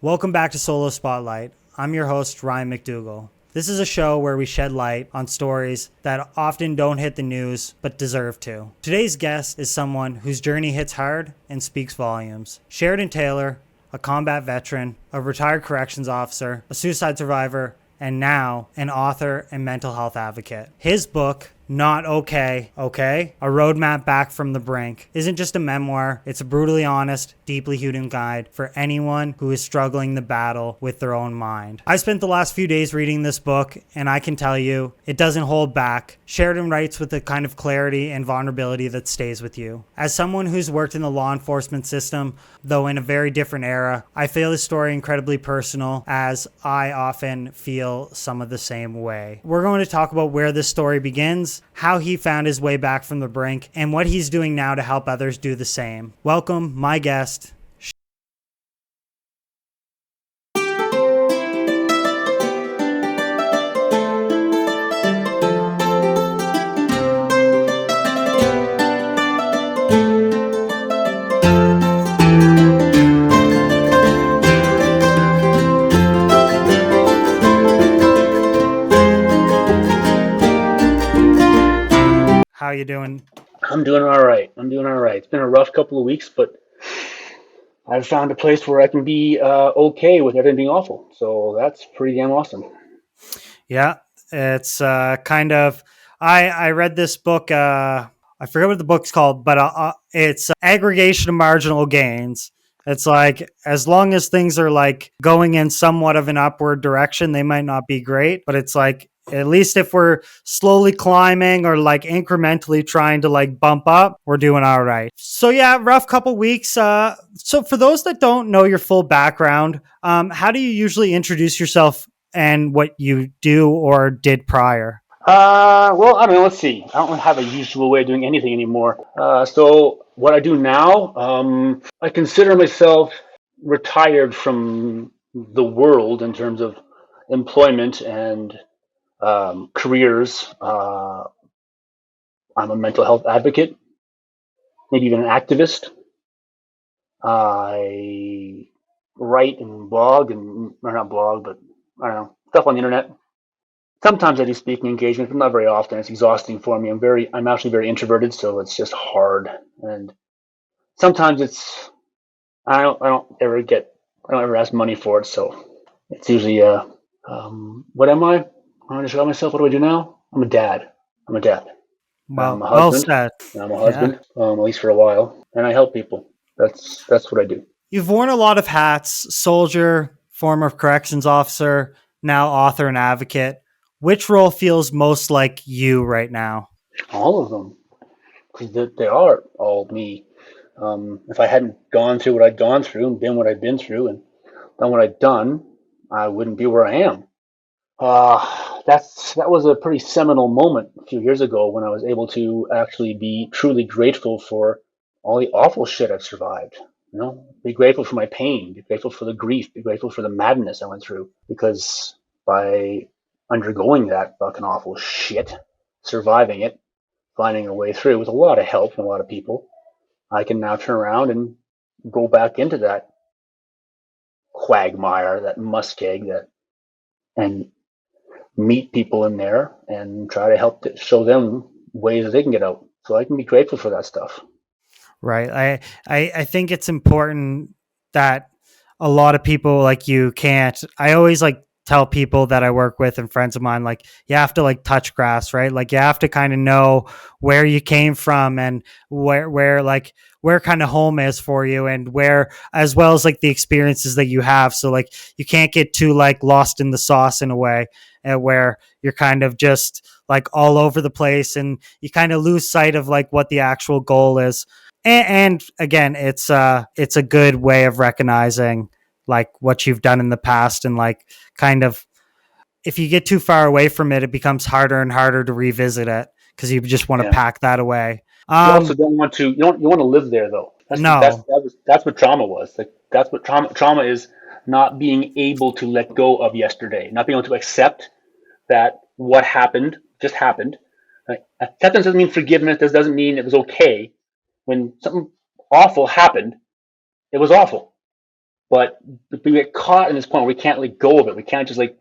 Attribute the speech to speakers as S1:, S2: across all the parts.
S1: Welcome back to Solo Spotlight. I'm your host, Ryan MacDougall. This is a show where we shed light on stories that often don't hit the news but deserve to. Today's guest is someone whose journey hits hard and speaks volumes. Sheridan Taylor, a combat veteran, a retired corrections officer, a suicide survivor, and now an author and mental health advocate. His book, Not Okay, Okay? A Roadmap Back from the Brink, isn't just a memoir, it's a brutally honest, deeply human guide for anyone who is struggling the battle with their own mind. I spent the last few days reading this book, and I can tell you, it doesn't hold back. Sheridan writes with a kind of clarity and vulnerability that stays with you. As someone who's worked in the law enforcement system, though in a very different era, I feel this story incredibly personal, as I often feel some of the same way. We're going to talk about where this story begins, how he found his way back from the brink, and what he's doing now to help others do the same. Welcome, my guest. How you doing?
S2: I'm doing all right. It's been a rough couple of weeks, but I've found a place where I can be okay with everything being awful. So that's pretty damn awesome.
S1: Yeah, it's kind of. I read this book. I forget what the book's called, but it's aggregation of marginal gains. It's like as long as things are like going in somewhat of an upward direction, they might not be great, but it's like at least if we're slowly climbing or like incrementally trying to like bump up, we're doing all right. So yeah, rough couple weeks. So for those that don't know your full background, how do you usually introduce yourself and what you do or did prior?
S2: Well, I don't know. Let's see. I don't have a usual way of doing anything anymore. So what I do now, I consider myself retired from the world in terms of employment and careers. I'm a mental health advocate, maybe even an activist. I write and blog or not blog, but I don't know, stuff on the internet. Sometimes I do speaking engagements, but not very often. It's exhausting for me. I'm actually very introverted, so it's just hard. And sometimes I don't ever ask money for it. So it's usually, what am I? I want to describe myself. What do I do now? I'm a dad. I'm a dad. I'm
S1: Well,
S2: a
S1: well
S2: husband.
S1: said.
S2: I'm a
S1: Yeah.
S2: husband, at least for a while. And I help people. That's what I do.
S1: You've worn a lot of hats: soldier, former corrections officer, now author and advocate. Which role feels most like you right now?
S2: All of them. Because they are all me. If I hadn't gone through what I'd gone through and been what I'd been through and done what I'd done, I wouldn't be where I am. That was a pretty seminal moment a few years ago when I was able to actually be truly grateful for all the awful shit I've survived. You know, be grateful for my pain, be grateful for the grief, be grateful for the madness I went through. Because by undergoing that fucking awful shit, surviving it, finding a way through with a lot of help from a lot of people, I can now turn around and go back into that quagmire, that muskeg, and meet people in there and try to help show them ways that they can get out. So I can be grateful for that stuff.
S1: Right. I think it's important that a lot of people like you can't. I always like tell people that I work with and friends of mine, like, you have to like touch grass, right? Like you have to kind of know where you came from and where kind of home is for you, and where, as well as like the experiences that you have. So like you can't get too like lost in the sauce in a way, where you're kind of just like all over the place and you kind of lose sight of like what the actual goal is. And again, it's a good way of recognizing like what you've done in the past, and like kind of, if you get too far away from it, it becomes harder and harder to revisit it because you just want to
S2: Yeah.
S1: pack that away.
S2: You also don't want to. You want to live there though.
S1: No,
S2: That's what trauma was. Like that's what trauma is. Not being able to let go of yesterday. Not being able to accept that what happened just happened. Like, acceptance doesn't mean forgiveness. This doesn't mean it was okay. When something awful happened, it was awful. but we get caught in this point where we can't let go of it. We can't just like,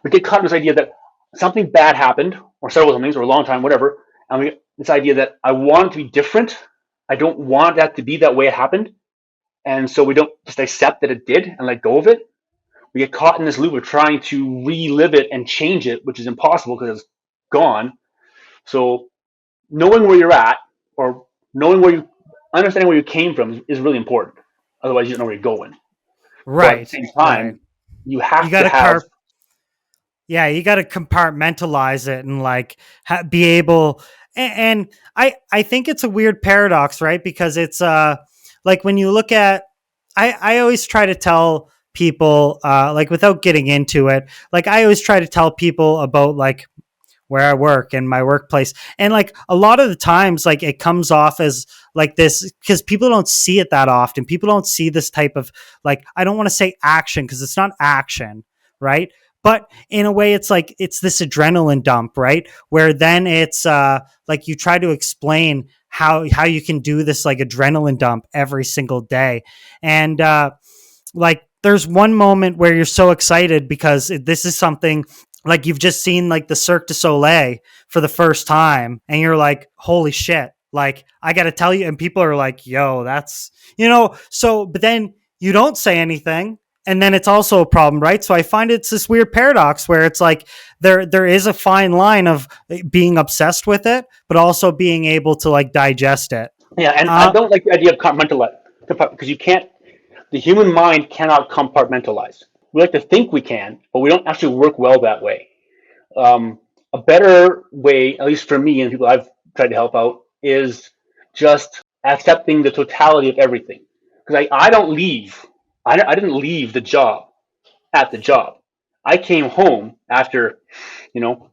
S2: we get caught in this idea that something bad happened, or several things, or a long time, whatever. And we this idea that I want it to be different. I don't want that to be that way it happened. And so we don't just accept that it did and let go of it. We get caught in this loop of trying to relive it and change it, which is impossible because it's gone. So knowing where you're at, or knowing where you understanding where you came from is really important. Otherwise, you don't know where you're going. But at the
S1: Right.
S2: same
S1: Right.
S2: time, you
S1: You
S2: have
S1: got
S2: to
S1: to
S2: have.
S1: yeah, you got to compartmentalize it and like be able. And I think it's a weird paradox, right? Because it's like when you look at, I always try to tell people like without getting into it, like I always try to tell people about like where I work and my workplace. And like a lot of the times, like it comes off as like this because people don't see it that often. People don't see this type of like, I don't want to say action because it's not action, right? But in a way, it's like it's this adrenaline dump, right? Where then it's like you try to explain how you can do this like adrenaline dump every single day. And like there's one moment where you're so excited because this is something like you've just seen like the Cirque du Soleil for the first time and you're like, holy shit, like I got to tell you. And people are like, yo, that's, so, but then you don't say anything. And then it's also a problem, right? So I find it's this weird paradox where it's like there is a fine line of being obsessed with it, but also being able to like digest it.
S2: Yeah, and I don't like the idea of compartmentalize because you can't. The human mind cannot compartmentalize. We like to think we can, but we don't actually work well that way. A better way, at least for me and people I've tried to help out, is just accepting the totality of everything. Because I don't leave. I didn't leave the job at the job. I came home after, you know,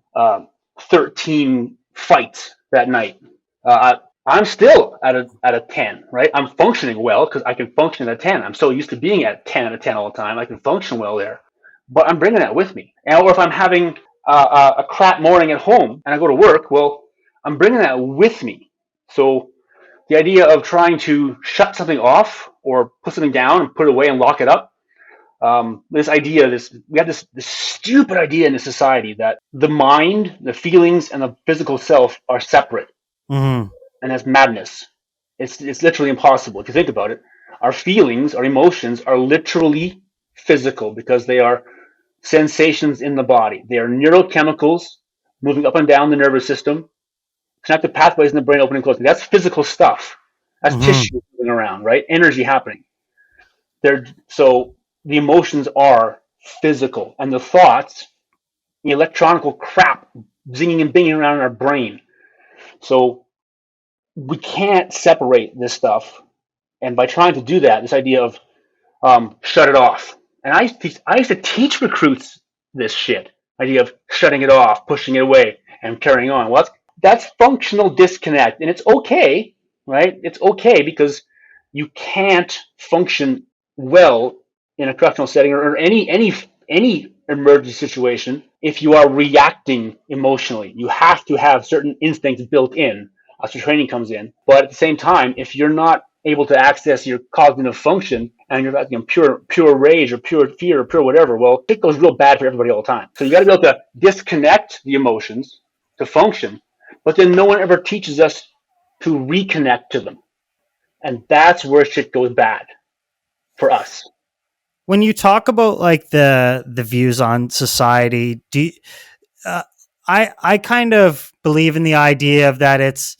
S2: 13 fights that night. I'm still at a 10, right? I'm functioning well because I can function at a 10. I'm so used to being at 10 out of 10 all the time. I can function well there, but I'm bringing that with me. And, or if I'm having a crap morning at home and I go to work, well, I'm bringing that with me. So the idea of trying to shut something off or put something down and put it away and lock it up, we have this stupid idea in the society that the mind, the feelings, and the physical self are separate.
S1: Mm-hmm.
S2: And that's madness. It's literally impossible. If you think about it, our feelings, our emotions are literally physical because they are sensations in the body. They are neurochemicals moving up and down the nervous system, connected pathways in the brain opening and closing. That's physical stuff. That's
S1: Mm-hmm.
S2: tissue moving around, right? Energy happening. So the emotions are physical, and the thoughts, the electronical crap zinging and binging around in our brain. So we can't separate this stuff. And by trying to do that, this idea of shut it off. And I used to teach recruits this shit idea of shutting it off, pushing it away, and carrying on. Well, that's functional disconnect, and it's okay, right? It's okay because you can't function well in a correctional setting or any emergency situation if you are reacting emotionally. You have to have certain instincts built in. That's where training comes in. But at the same time, if you're not able to access your cognitive function and you're acting in pure rage or pure fear or pure whatever, well, it goes real bad for everybody all the time. So you got to be able to disconnect the emotions to function, but then no one ever teaches us to reconnect to them. And that's where shit goes bad for us.
S1: When you talk about like the views on society, uh, I kind of believe in the idea of that it's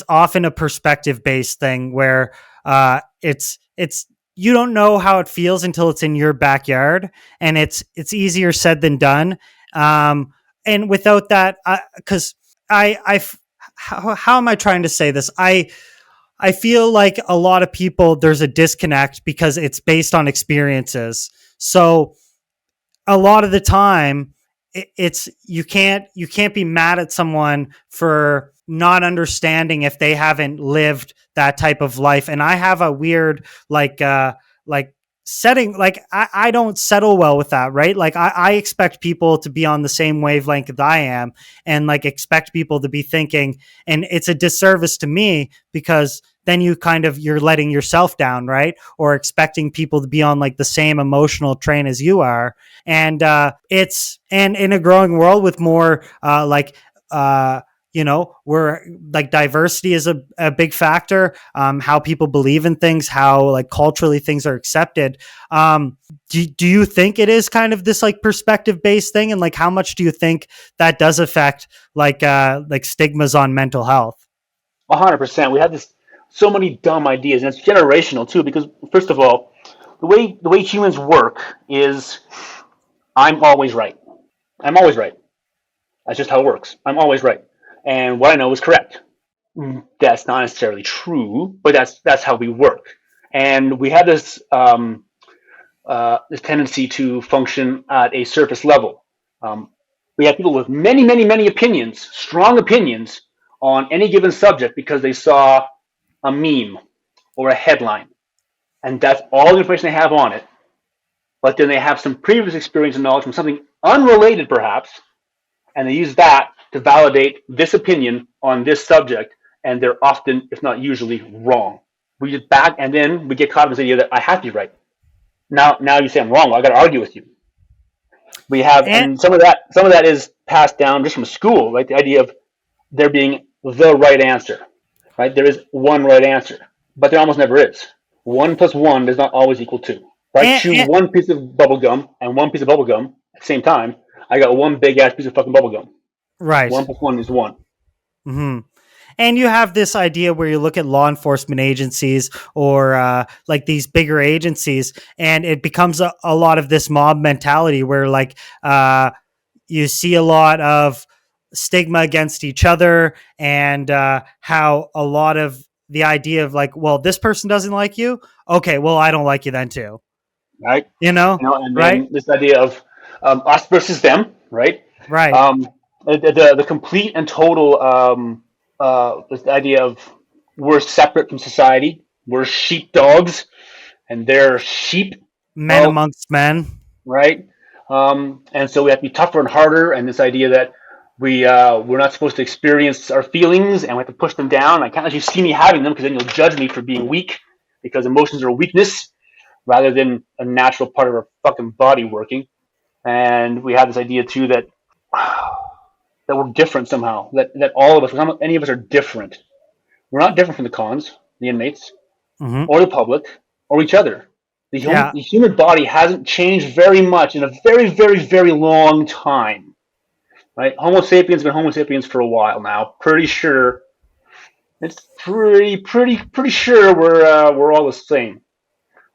S1: often a perspective based thing where it's you don't know how it feels until it's in your backyard, and it's easier said than done. And without that, because I how am I trying to say this? I feel like a lot of people, there's a disconnect because it's based on experiences. So a lot of the time it's you can't be mad at someone for not understanding if they haven't lived that type of life. And I have a weird like setting, like, I don't settle well with that, right? Like I expect people to be on the same wavelength that I am, and like expect people to be thinking, and it's a disservice to me because then you're letting yourself down, right? Or expecting people to be on like the same emotional train as you are. And it's, and in a growing world with more where like diversity is a big factor, how people believe in things, how like culturally things are accepted. Do you think it is kind of this like perspective based thing? And like, how much do you think that does affect like stigmas on mental health?
S2: 100%. We have so many dumb ideas, and it's generational too. Because first of all, the way humans work is, I'm always right. I'm always right. That's just how it works. I'm always right, and what I know is correct. That's not necessarily true, but that's how we work, and we have this tendency to function at a surface level. Um, we have people with many, many, many opinions, strong opinions on any given subject because they saw a meme or a headline, and that's all the information they have on it. But then they have some previous experience and knowledge from something unrelated, perhaps, and they use that to validate this opinion on this subject, and they're often, if not usually, wrong. We get back, and then we get caught in this idea that I have to be right. Now you say I'm wrong. Well, I got to argue with you. We have,
S1: And
S2: and some of that is passed down just from school, right? The idea of there being the right answer, right? There is one right answer, but there almost never is. 1 plus 1 does not always equal 2. If I chew
S1: and
S2: one piece of bubble gum and one piece of bubble gum at the same time, I got one big ass piece of fucking bubble gum.
S1: right.
S2: 1 plus 1 is 1.
S1: Hmm. And you have this idea where you look at law enforcement agencies or like these bigger agencies, and it becomes a lot of this mob mentality where like you see a lot of stigma against each other, and how a lot of the idea of like, well, this person doesn't like you. Okay, well, I don't like you then too.
S2: Right? And
S1: Right?
S2: then this idea of us versus them, right?
S1: Right.
S2: Um, the complete and total this idea of we're separate from society, we're sheepdogs, and they're sheep.
S1: Men
S2: Well,
S1: amongst men.
S2: right? And so we have to be tougher and harder, and this idea that we're not supposed to experience our feelings, and we have to push them down. I can't let you see me having them because then you'll judge me for being weak, because emotions are a weakness rather than a natural part of our fucking body working. And we have this idea too that that we're different somehow. That all of us, any of us, are different. We're not different from the cons, the inmates,
S1: Hmm.
S2: or the public, or each other.
S1: Yeah.
S2: The human body hasn't changed very much in a very, very, very long time. Right? Homo sapiens has been Homo sapiens for a while now. Pretty sure it's pretty sure we're all the same.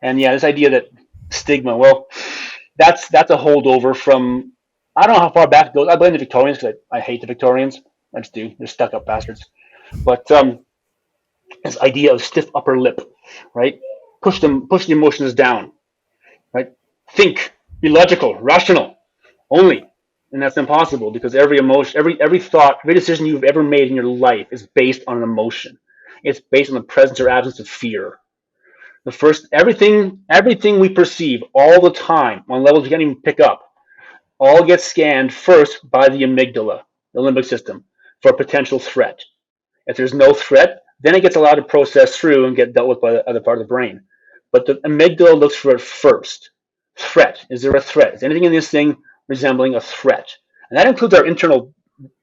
S2: And yeah, this idea that stigma, well, that's a holdover from, I don't know how far back it goes. I blame the Victorians because I hate the Victorians. I just do. They're stuck up bastards. But this idea of stiff upper lip, right? Push the emotions down, right? Think, be logical, rational, only, and that's impossible because every emotion, every thought, every decision you've ever made in your life is based on an emotion. It's based on the presence or absence of fear. The first everything we perceive all the time on levels you can't even pick up all gets scanned first by the amygdala, the limbic system, for a potential threat. If there's no threat, then it gets allowed to process through and get dealt with by the other part of the brain. But the amygdala looks for it first. Threat. Is there a threat? Is anything in this thing resembling a threat? And that includes our internal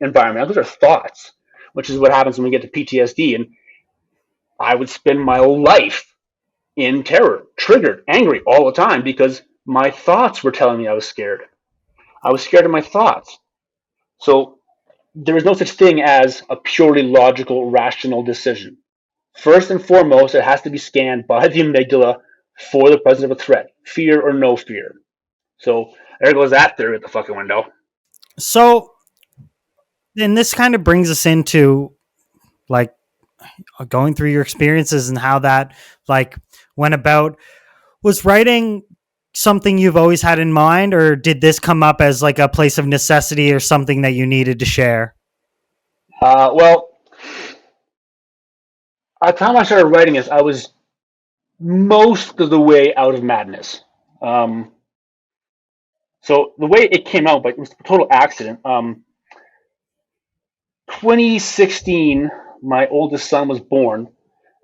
S2: environment, that includes our thoughts, which is what happens when we get to PTSD. And I would spend my life in terror, triggered, angry all the time because my thoughts were telling me I was scared. I was scared of my thoughts. So there is no such thing as a purely logical, rational decision. First and foremost, it has to be scanned by the amygdala for the presence of a threat, fear or no fear. So there goes that theory at the fucking window.
S1: So then this kind of brings us into like going through your experiences and how that like went about. Was writing something you've always had in mind, or did this come up as like a place of necessity or something that you needed to share?
S2: Well, at the time I started writing this, I was most of the way out of madness. Um, so the way it came out, but it was a total accident. 2016, my oldest son was born,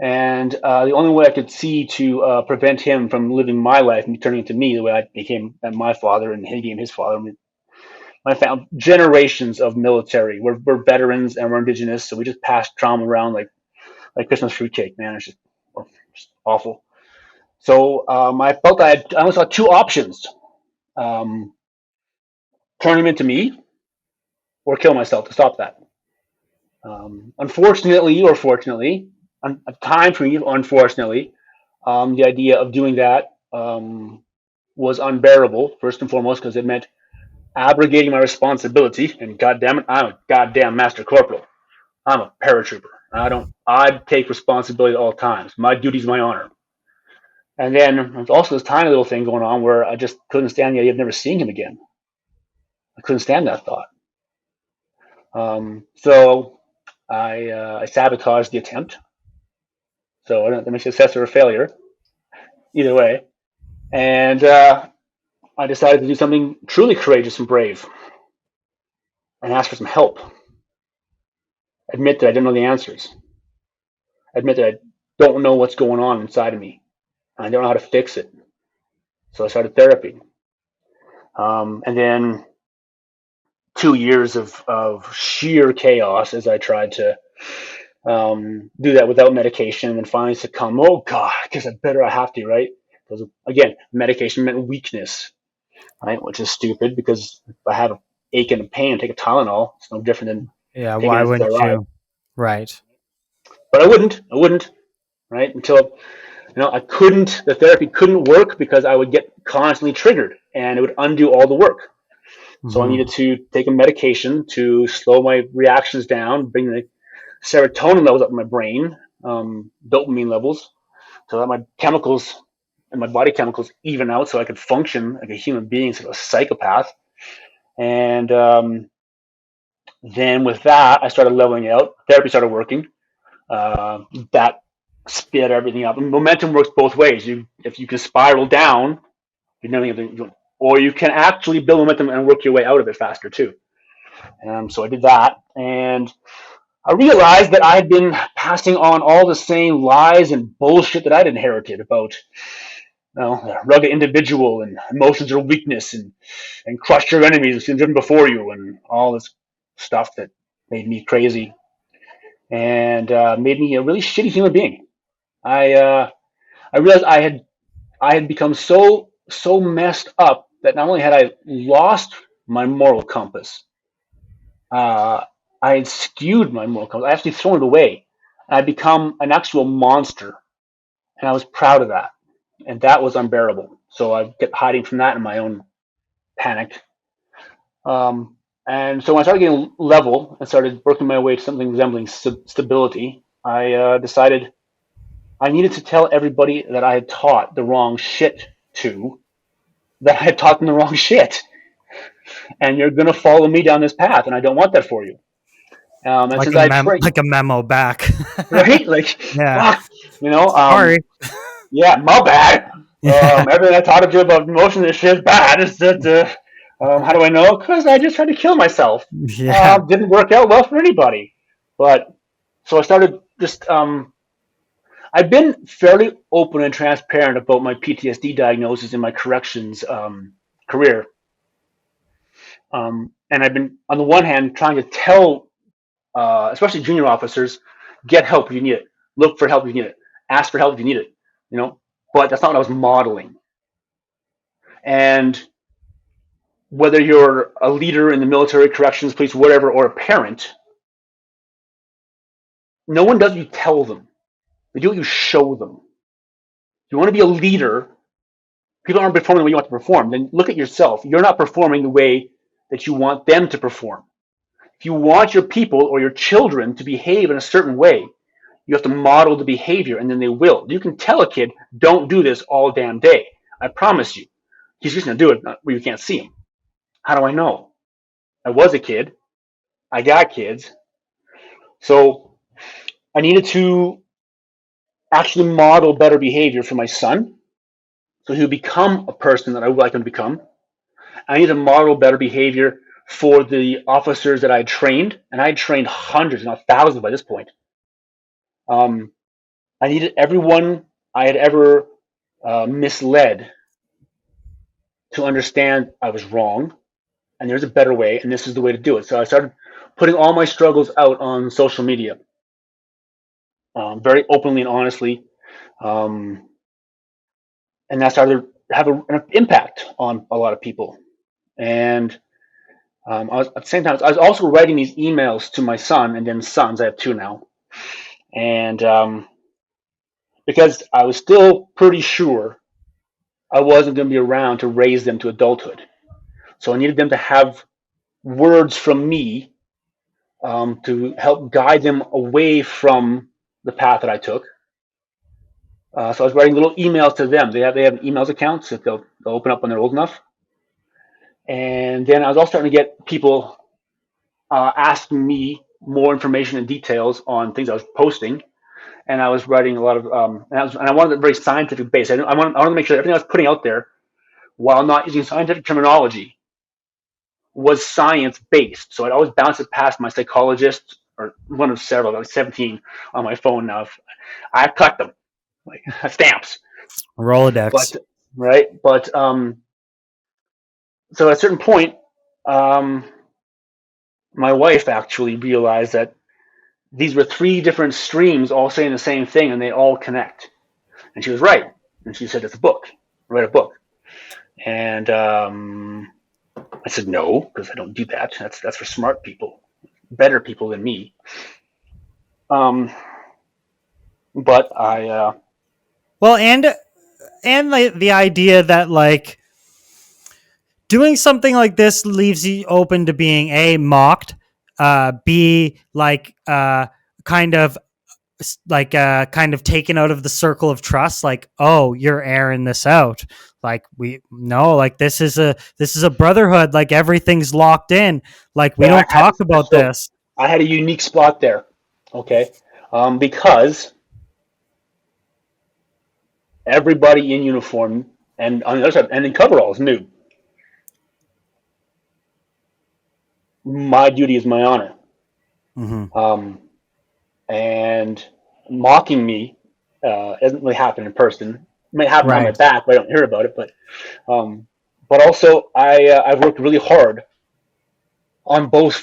S2: and the only way I could see to prevent him from living my life and turning into me, the way I became my father and he became his father. I mean, my family, generations of military. We're veterans and we're indigenous, so we just pass trauma around like Christmas fruitcake, man. Just awful. So I felt I almost had two options: um, turn him into me or kill myself to stop that. Unfortunately, or fortunately, a time for me, unfortunately, the idea of doing that was unbearable. First and foremost, because it meant abrogating my responsibility. And goddamn it, I'm a goddamn master corporal. I'm a paratrooper. I take responsibility at all times. My duty is my honor. And then there's also this tiny little thing going on where I just couldn't stand the idea of never seeing him again. I couldn't stand that thought. So I sabotaged the attempt. So I don't know if a success or a failure, either way. And I decided to do something truly courageous and brave and ask for some help. Admit that I didn't know the answers. Admit that I don't know what's going on inside of me. And I don't know how to fix it. So I started therapy. And then 2 years of sheer chaos as I tried to do that without medication and finally succumb. Oh, God, I guess I have to, right? Because, again, medication meant weakness, right? Which is stupid because if I have an ache and a pain, take a Tylenol. It's no different than
S1: Yeah,
S2: taking
S1: why
S2: an
S1: wouldn't
S2: SSRI.
S1: you? Right.
S2: But I wouldn't, right? Until I couldn't. The therapy couldn't work because I would get constantly triggered, and it would undo all the work. So I
S1: Hmm.
S2: needed to take a medication to slow my reactions down, bring the serotonin levels up in my brain, dopamine levels, so that my chemicals and my body chemicals even out, so I could function like a human being instead of a psychopath. And then with that, I started leveling out. Therapy started working. That sped everything up. And momentum works both ways. If you can spiral down, you're never going to, or you can actually build momentum and work your way out of it faster too. So I did that, and I realized that I had been passing on all the same lies and bullshit that I'd inherited about, rugged individual and emotions are weakness and crush your enemies and driven before you and all this stuff that made me crazy and made me a really shitty human being. I realized I had become so messed up that not only had I lost my moral compass, uh, I had skewed my moral compass. I actually thrown it away. I'd become an actual monster, and I was proud of that. And that was unbearable. So I kept hiding from that in my own panic. And so when I started getting level and started working my way to something resembling stability, I decided I needed to tell everybody that I had taught the wrong shit to that I had taught them the wrong shit. And you're going to follow me down this path, and I don't want that for you. And since I trained,
S1: Like a memo back.
S2: right? Like,
S1: Yeah.
S2: fuck, you know,
S1: Sorry.
S2: yeah, my bad.
S1: Yeah.
S2: Everything I taught you about emotion and shit is bad. It's just, how do I know? Because I just tried to kill myself.
S1: Yeah.
S2: Didn't work out well for anybody. But so I started just, I've been fairly open and transparent about my PTSD diagnosis in my corrections career. And I've been, on the one hand, trying to tell, especially junior officers, get help if you need it, look for help if you need it, ask for help if you need it, you know. But that's not what I was modeling. And whether you're a leader in the military, corrections, police, whatever, or a parent, no one does what you tell them. They do what you show them. If you want to be a leader, people aren't performing the way you want to perform. Then look at yourself. You're not performing the way that you want them to perform. If you want your people or your children to behave in a certain way, you have to model the behavior and then they will. You can tell a kid, don't do this all damn day. I promise you. He's just going to do it where you can't see him. How do I know? I was a kid. I got kids. So I needed to actually model better behavior for my son, so he would become a person that I would like him to become. I need to model better behavior for the officers that I had trained, and I had trained hundreds, not thousands by this point. Um, I needed everyone I had ever misled to understand I was wrong, and there's a better way, and this is the way to do it. So I started putting all my struggles out on social media, very openly and honestly, um, and that started to have an impact on a lot of people. And I was at the same time I was also writing these emails to my son and then sons. I have two now, and because I was still pretty sure I wasn't going to be around to raise them to adulthood, so I needed them to have words from me to help guide them away from the path that I took. So I was writing little emails to them. They have emails accounts that they'll open up when they're old enough. And then I was also starting to get people asking me more information and details on things I was posting. And I was writing a lot of, and I wanted it very scientific based. I wanted to make sure that everything I was putting out there, while not using scientific terminology, was science based. So I'd always bounce it past my psychologist, or one of several. I was 17 on my phone now. I cut them like stamps.
S1: Rolodex.
S2: But right, but so at a certain point, um, my wife actually realized that these were three different streams all saying the same thing, and they all connect. And she was right. And she said, "It's a book. Write a book." And I said, "No, because I don't do that. That's for smart people, better people than me." Um, but I
S1: Well, and the idea that like doing something like this leaves you open to being a mocked, b like kind of kind of taken out of the circle of trust, like, oh, you're airing this out, like we no, like this is a brotherhood, like everything's locked in, like we
S2: but
S1: don't talk about
S2: so
S1: this.
S2: I had a unique spot there, okay, because everybody in uniform and on the other side and in coveralls knew my duty is my honor.
S1: Mm-hmm.
S2: And mocking me doesn't really happen in person. It might happen on my
S1: Right.
S2: back, but I don't hear about it. But also I've worked really hard on both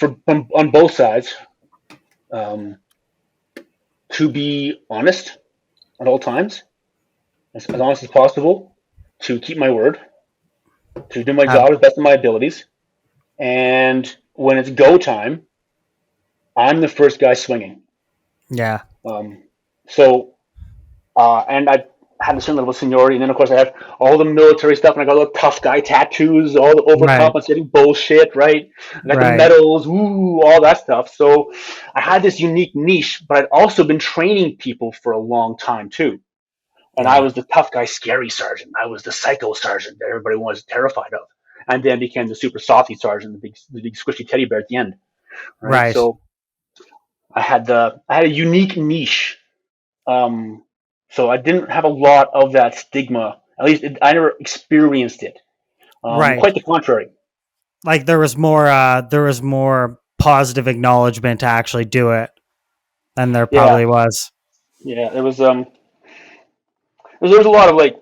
S2: sides, um, to be honest at all times, as honest as possible, to keep my word, to do my job as best of my abilities, and when it's go time, I'm the first guy swinging.
S1: Yeah.
S2: Um, so and I had a certain level of seniority, and then of course I have all the military stuff, and I got all the tough guy tattoos, all the
S1: Right.
S2: overcompensating bullshit, right? I got the
S1: Right.
S2: medals, ooh, all that stuff. So I had this unique niche, but I'd also been training people for a long time too. And I
S1: Yeah.
S2: was the tough guy, scary sergeant. I was the psycho sergeant that everybody was terrified of, and then became the super softy sergeant, the big squishy teddy bear at the end, right?
S1: Right.
S2: So I had a unique niche, um, so I didn't have a lot of that stigma. At least I never experienced it.
S1: Right.
S2: Quite the contrary.
S1: Like there was more positive acknowledgement to actually do it than there
S2: Yeah,
S1: probably was.
S2: yeah. There was a lot of like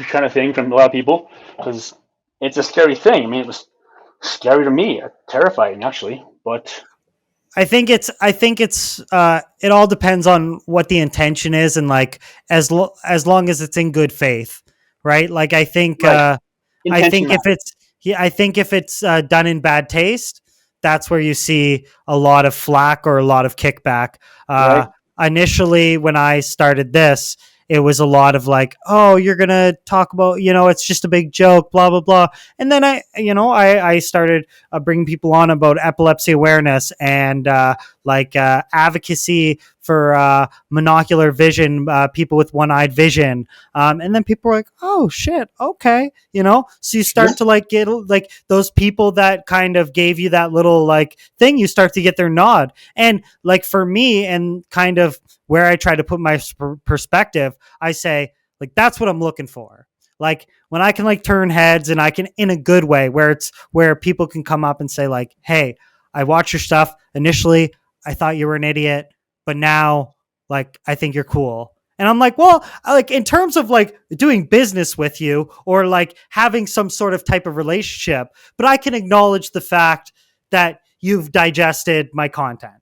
S2: kind of thing from a lot of people because it's a scary thing. I mean, it was scary to me, terrifying actually. But
S1: I think it's it all depends on what the intention is, and like as long as it's in good faith, right? Like
S2: right,
S1: I
S2: intention
S1: think if
S2: matters,
S1: it's yeah, I think if it's done in bad taste, that's where you see a lot of flack or a lot of kickback. Uh,
S2: right?
S1: Initially, when I started this, it was a lot of like, oh, you're gonna talk about, it's just a big joke, blah blah blah. And then I started bringing people on about epilepsy awareness and like advocacy for monocular vision, people with one-eyed vision. And then people were like, oh shit, okay, so you start to like get like those people that kind of gave you that little like thing, you start to get their nod. And like for me, and kind of where I try to put my perspective, I say like, that's what I'm looking for. Like when I can like turn heads, and I can, in a good way, where people can come up and say like, hey, I watched your stuff. Initially, I thought you were an idiot, but now like, I think you're cool. And I'm like, well, like in terms of like doing business with you, or like having some sort of type of relationship, but I can acknowledge the fact that you've digested my content,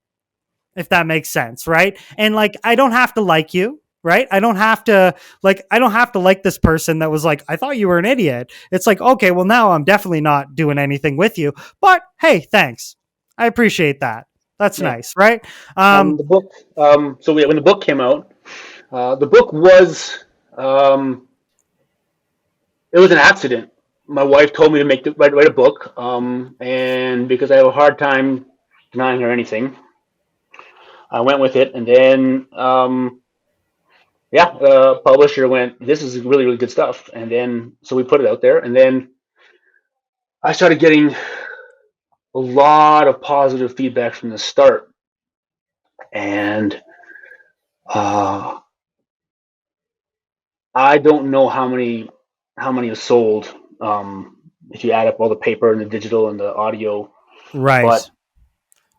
S1: if that makes sense. Right. And like, I don't have to like you. Right. I don't have to like this person that was like, I thought you were an idiot. It's like, okay, well now I'm definitely not doing anything with you, but hey, thanks. I appreciate that. That's nice. Right.
S2: The book. When the book came out, the book was, it was an accident. My wife told me to write a book. And because I have a hard time denying her anything, I went with it. And then, the publisher went, this is really, really good stuff. And then, so we put it out there, and then I started getting a lot of positive feedback from the start. And I don't know how many have sold, if you add up all the paper and the digital and the audio.
S1: Right.
S2: But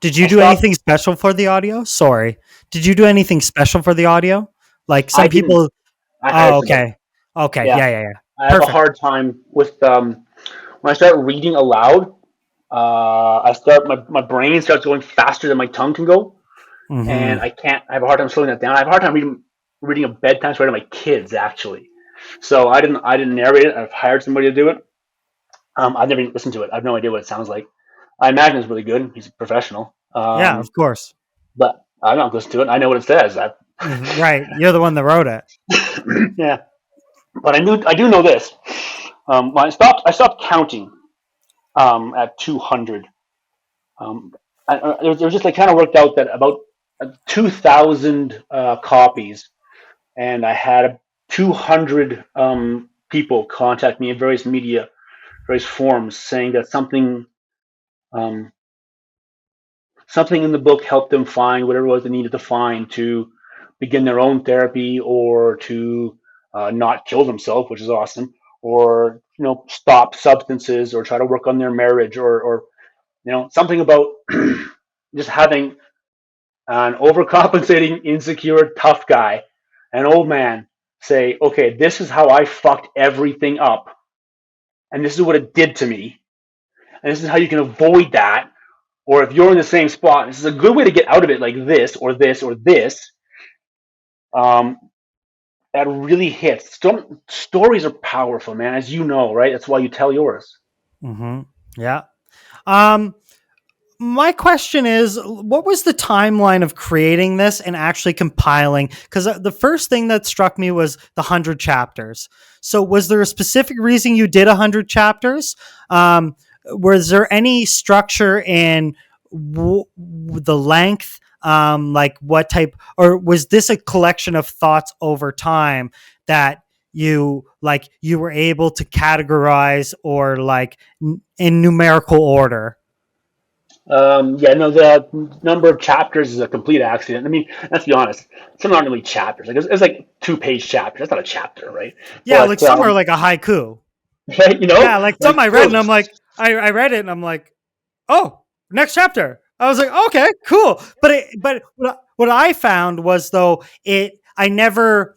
S1: did you do anything special for the audio? Sorry. Did you do anything special for the audio? Like some people. Oh, okay. Okay. Yeah.
S2: I have a hard time with when I start reading aloud. My brain starts going faster than my tongue can go, and I have a hard time slowing that down. I have a hard time reading a bedtime story to my kids, actually. So I didn't narrate it. I've hired somebody to do it. I've never even listened to it. I have no idea what it sounds like. I imagine it's really good. He's a professional.
S1: Yeah, of course.
S2: But I'm not listening to it. I know what it says.
S1: Right. You're the one that wrote it.
S2: Yeah. But I do know this. When I stopped counting at 200. It was just like kind of worked out that about 2,000 copies, and I had 200 people contact me in various forms, saying that something in the book helped them find whatever it was they needed to find to begin their own therapy, or to not kill themselves, which is awesome, or stop substances, or try to work on their marriage, or something about just having an overcompensating, insecure, tough guy, an old man, say, okay, this is how I fucked everything up, and this is what it did to me, and this is how you can avoid that. Or if you're in the same spot, this is a good way to get out of it, like this or this or this. That really hits. Stories are powerful, man, as you know, right? That's why you tell yours.
S1: Yeah. My question is, what was the timeline of creating this and actually compiling? Because the first thing that struck me was the 100 chapters. So was there a specific reason you did 100 chapters? Was there any structure in the length? Like what type, or was this a collection of thoughts over time that you were able to categorize, or like in numerical order?
S2: The number of chapters is a complete accident. I mean, let's be honest. Some aren't really chapters. Like it's like 2-page chapters. That's not a chapter, right?
S1: Yeah, but, like some are like a haiku. Yeah, like some I read and I'm like, I read it and I'm like, oh, next chapter. I was like, okay, cool. But what I found was, though, it never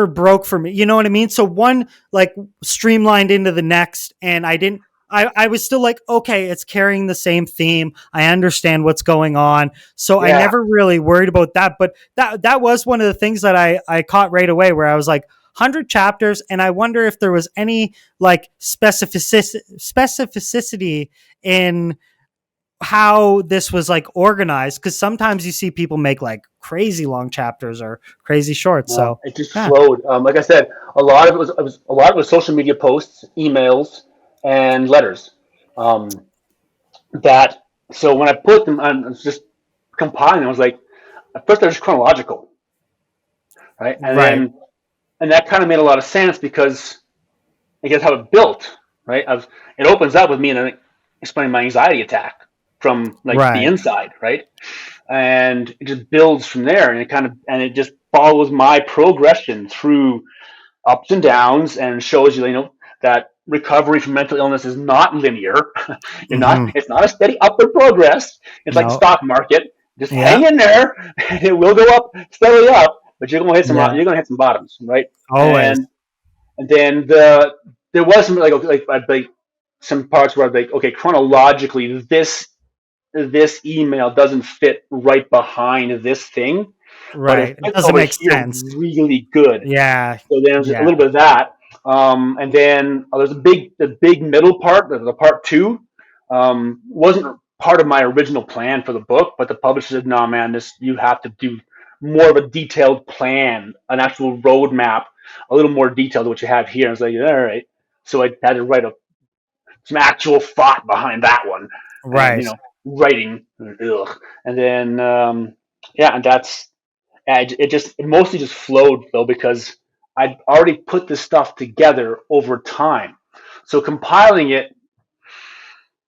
S1: broke for me. You know what I mean? So one like streamlined into the next, and I was still like, okay, it's carrying the same theme. I understand what's going on. So I never really worried about that. But that was one of the things that I caught right away, where I was like, 100 chapters. And I wonder if there was any like specificity in how this was like organized. Cause sometimes you see people make like crazy long chapters or crazy shorts. So
S2: it just flowed. Like I said, a lot of it was social media posts, emails, and letters. So when I put them on, it's just compiling, I was like, at first they're just chronological, right?
S1: Right.
S2: And that kind of made a lot of sense because I guess how it built, right? It opens up with me and then explaining my anxiety attack from like the
S1: Right.
S2: inside, right? And it just builds from there, and it just follows my progression through ups and downs, and shows you, that recovery from mental illness is not linear.
S1: Mm-hmm.
S2: It's not a steady upward progress. It's like the
S1: No.
S2: stock market. Just
S1: Yeah.
S2: hang in there, and it will go up steadily up, but
S1: Yeah.
S2: you're gonna hit some bottoms, right?
S1: Always.
S2: And then there was some like some parts where I'd be like, okay, chronologically, this email doesn't fit right behind this thing, but it
S1: Right. It
S2: fits
S1: doesn't
S2: over
S1: make
S2: here
S1: sense.
S2: really good.
S1: Yeah.
S2: So there's a
S1: Yeah.
S2: little bit of that, and then there's the big middle part, the part two, wasn't part of my original plan for the book, but the publisher said, "No, man, this you have to do more of a detailed plan, an actual roadmap, a little more detailed than what you have here." And I was like, "All right." So I had to write some actual thought behind that one, and
S1: Right.
S2: writing, ugh. And then yeah, and it mostly just flowed though because I'd already put this stuff together over time. So compiling it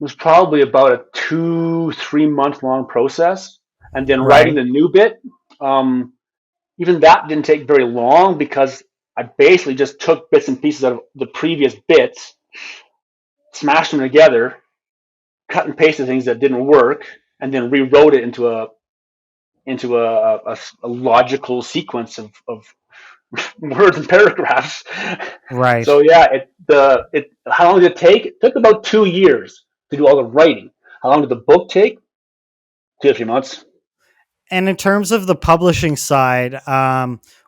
S2: was probably about a 2-3 month long process, and then writing
S1: Right.
S2: the new bit, um, even that didn't take very long because I basically just took bits and pieces out of the previous bits, smashed them together, cut and pasted things that didn't work, and then rewrote it into a logical sequence of words and paragraphs.
S1: Right.
S2: So yeah, it how long did it take? It took about 2 years to do all the writing. How long did the book take? 2 or 3 months.
S1: And in terms of the publishing side,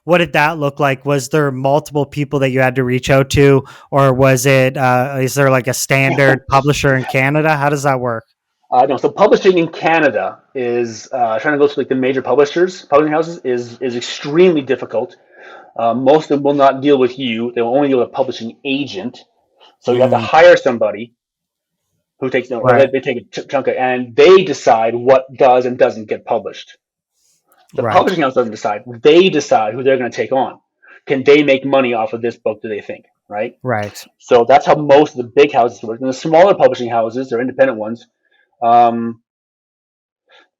S1: what did that look like? Was there multiple people that you had to reach out to, or was it? Is there like a standard publisher in Canada? How does that work?
S2: No, so publishing in Canada is trying to go to like the major publishing houses is extremely difficult. Most of them will not deal with you; they will only deal with a publishing agent. So you have to
S1: Mm,
S2: hire somebody who takes no, or
S1: right.
S2: they take a chunk of, and they decide what does and doesn't get published. The
S1: Right.
S2: publishing house doesn't decide; they decide who they're going to take on. Can they make money off of this book? Do they think, right?
S1: Right.
S2: So that's how most of the big houses work. And the smaller publishing houses, they're independent ones. Um,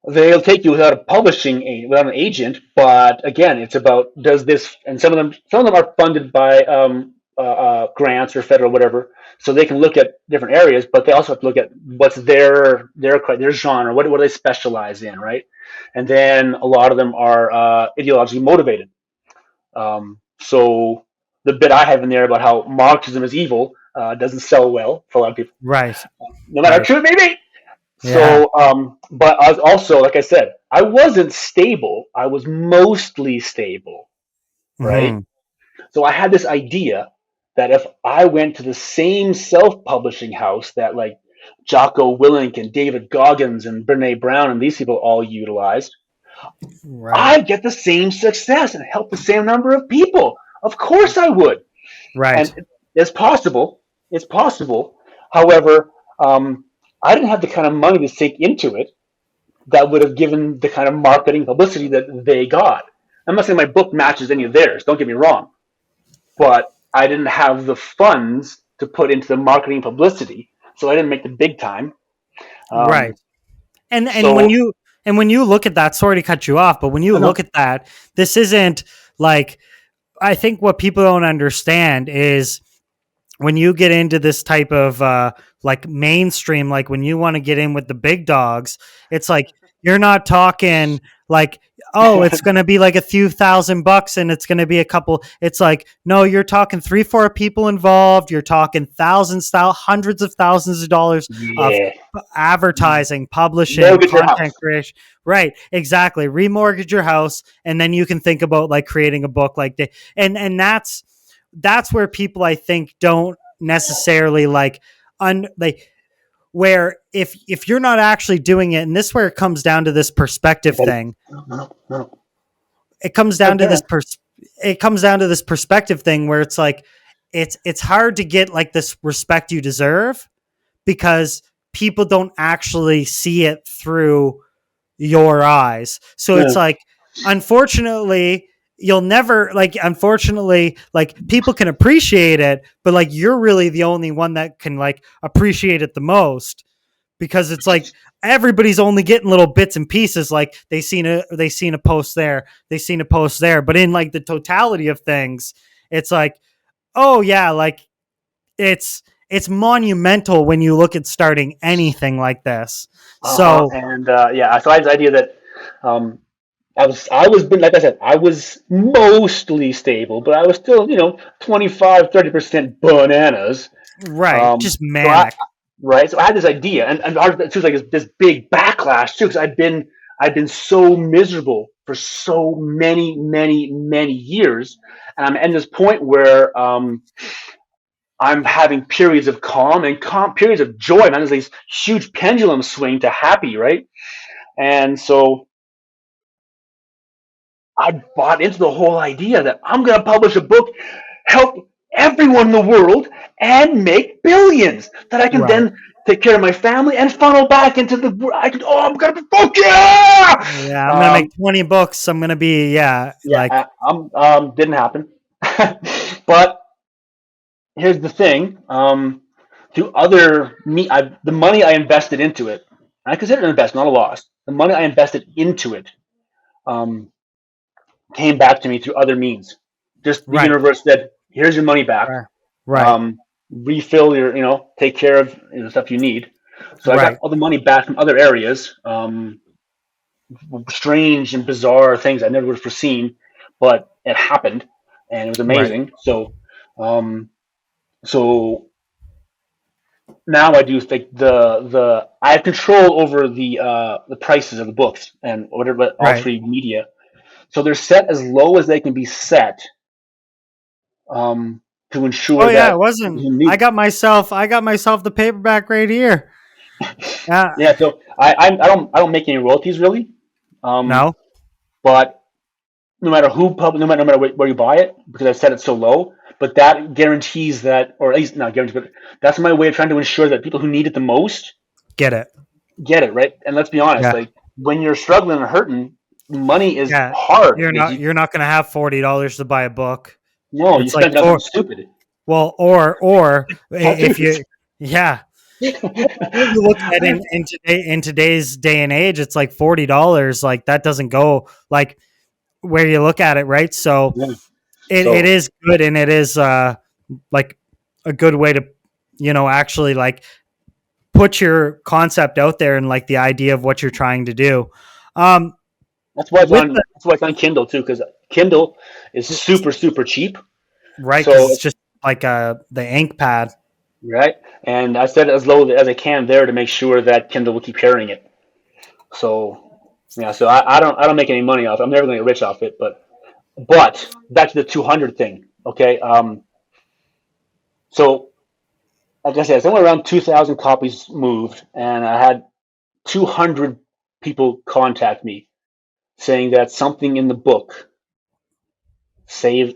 S2: they'll take you without an agent, but again, it's about does this, and some of them are funded by grants or federal whatever, so they can look at different areas, but they also have to look at what's their genre, what do they specialize in, right? And then a lot of them are ideologically motivated. So the bit I have in there about how Marxism is evil doesn't sell well for a lot of people,
S1: Right.
S2: no matter how
S1: Right.
S2: true it may be.
S1: Yeah.
S2: So, but I was also, like I said, I wasn't stable. I was mostly stable, right?
S1: Hmm.
S2: So I had this idea that if I went to the same self-publishing house that like Jocko Willink and David Goggins and Brene Brown and these people all utilized,
S1: Right.
S2: I'd get the same success and help the same number of people. Of course I would.
S1: Right.
S2: And it's possible. It's possible. However, I didn't have the kind of money to sink into it that would have given the kind of marketing publicity that they got. I'm not saying my book matches any of theirs, don't get me wrong, but I didn't have the funds to put into the marketing publicity, so I didn't make the big time.
S1: Right.
S2: Um,
S1: And when
S2: so,
S1: you look at that, sorry to cut you off, but when you look
S2: no,
S1: at that, this isn't like, I think what people don't understand is when you get into this type of like mainstream, like when you want to get in with the big dogs, it's like you're not talking like, oh, it's going to be like a few $1,000 and it's going to be a couple. It's like, no, you're talking 3, 4 people involved. You're talking hundreds of thousands of dollars of
S2: yeah,
S1: advertising, publishing,
S2: mortgage your
S1: content
S2: house.
S1: creation. Right. Exactly. Remortgage your house. And then you can think about like creating a book like that. And that's where people I think don't necessarily like like where if you're not actually doing it, and this is where it comes down to this perspective thing.
S2: No, no, no.
S1: It comes down to this perspective thing where it's like it's hard to get like this respect you deserve because people don't actually see it through your eyes. So
S2: Yeah.
S1: it's like, unfortunately, you'll never like, unfortunately, like people can appreciate it, but like you're really the only one that can like appreciate it the most, because it's like everybody's only getting little bits and pieces. Like they seen a post there, they seen a post there, but in like the totality of things, it's like, oh yeah, like it's monumental when you look at starting anything like this. So
S2: And yeah, so I had this idea that um, I was like I said, I was mostly stable, but I was still 25-30% bananas.
S1: right, just
S2: So I
S1: manic.
S2: right, so I had this idea, and ours too was like this big backlash too, because I've been so miserable for so many years, and I'm at this point where I'm having periods of calm and periods of joy. Man, there's these huge pendulum swing to happy, right? And so I bought into the whole idea that I'm going to publish a book, help everyone in the world, and make billions. That I can
S1: Right.
S2: then take care of my family and funnel back into the. I'm going to fuck yeah.
S1: Yeah, I'm gonna make 20 books. I'm gonna be, yeah,
S2: Yeah,
S1: like
S2: didn't happen. But here's the thing. The money I invested into it, and I consider it an investment, not a loss. The money I invested into it um, came back to me through other means. Just the
S1: right,
S2: universe said, "Here's your money back.
S1: right, right,
S2: Refill your, take care of the stuff you need." So I got
S1: right,
S2: all the money back from other areas. Strange and bizarre things I never would have foreseen, but it happened, and it was
S1: right.
S2: amazing. Um, so now I do think the I have control over the prices of the books and whatever all
S1: Right.
S2: three media. So they're set as low as they can be set to
S1: Oh
S2: ensure
S1: yeah, it
S2: that
S1: wasn't.
S2: you need.
S1: I got myself the paperback right here. Yeah.
S2: Yeah, so I don't make any royalties really, um,
S1: No.
S2: but no matter where you buy it, because I set it so low. But that guarantees that, or at least not guarantees, but that's my way of trying to ensure that people who need it the most
S1: Get it.
S2: get it, right. And let's be honest,
S1: Yeah.
S2: like when you're struggling and hurting, money is
S1: Yeah.
S2: hard because
S1: You're not gonna have $40 to buy a book.
S2: no, you
S1: It's like,
S2: spend it on something
S1: or
S2: stupid.
S1: well, or if
S2: Tattoos.
S1: you, yeah, you look at it in today's day and age, it's like $40. Like that doesn't go like where you look at it, right? So
S2: Yeah.
S1: it
S2: So
S1: is good, and it is like a good way to, actually like put your concept out there and like the idea of what you're trying to do. Um,
S2: that's why it's
S1: with
S2: on.
S1: the
S2: That's why it's on Kindle too, because Kindle is super cheap.
S1: right, because
S2: So
S1: it's just like the ink pad.
S2: right, and I set it as low as I can there to make sure that Kindle will keep carrying it. So yeah, so I don't make any money off it. I'm never going to get rich off it, but back to the 200 thing. Okay, so like I said, somewhere around 2,000 copies moved, and I had 200 people contact me saying that something in the book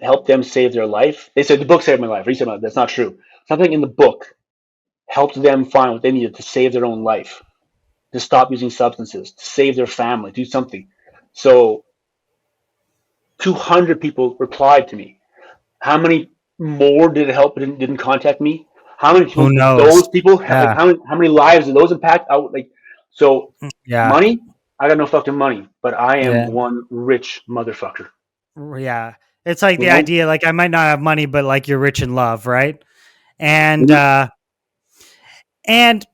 S2: helped them save their life. They said the book saved my life. He said that's not true. Something in the book helped them find what they needed to save their own life, to stop using substances, to save their family, do something. So 200 people replied to me. How many more did it help? Didn't contact me. How many people
S1: Who
S2: did
S1: knows?
S2: those people have? Like
S1: Yeah,
S2: how many lives did those impact? So
S1: yeah,
S2: money. I got no fucking money, but I am
S1: yeah,
S2: one rich motherfucker.
S1: yeah. It's like
S2: You
S1: the
S2: know?
S1: idea, like I might not have money, but like you're rich in love, right? And
S2: Mhm.
S1: and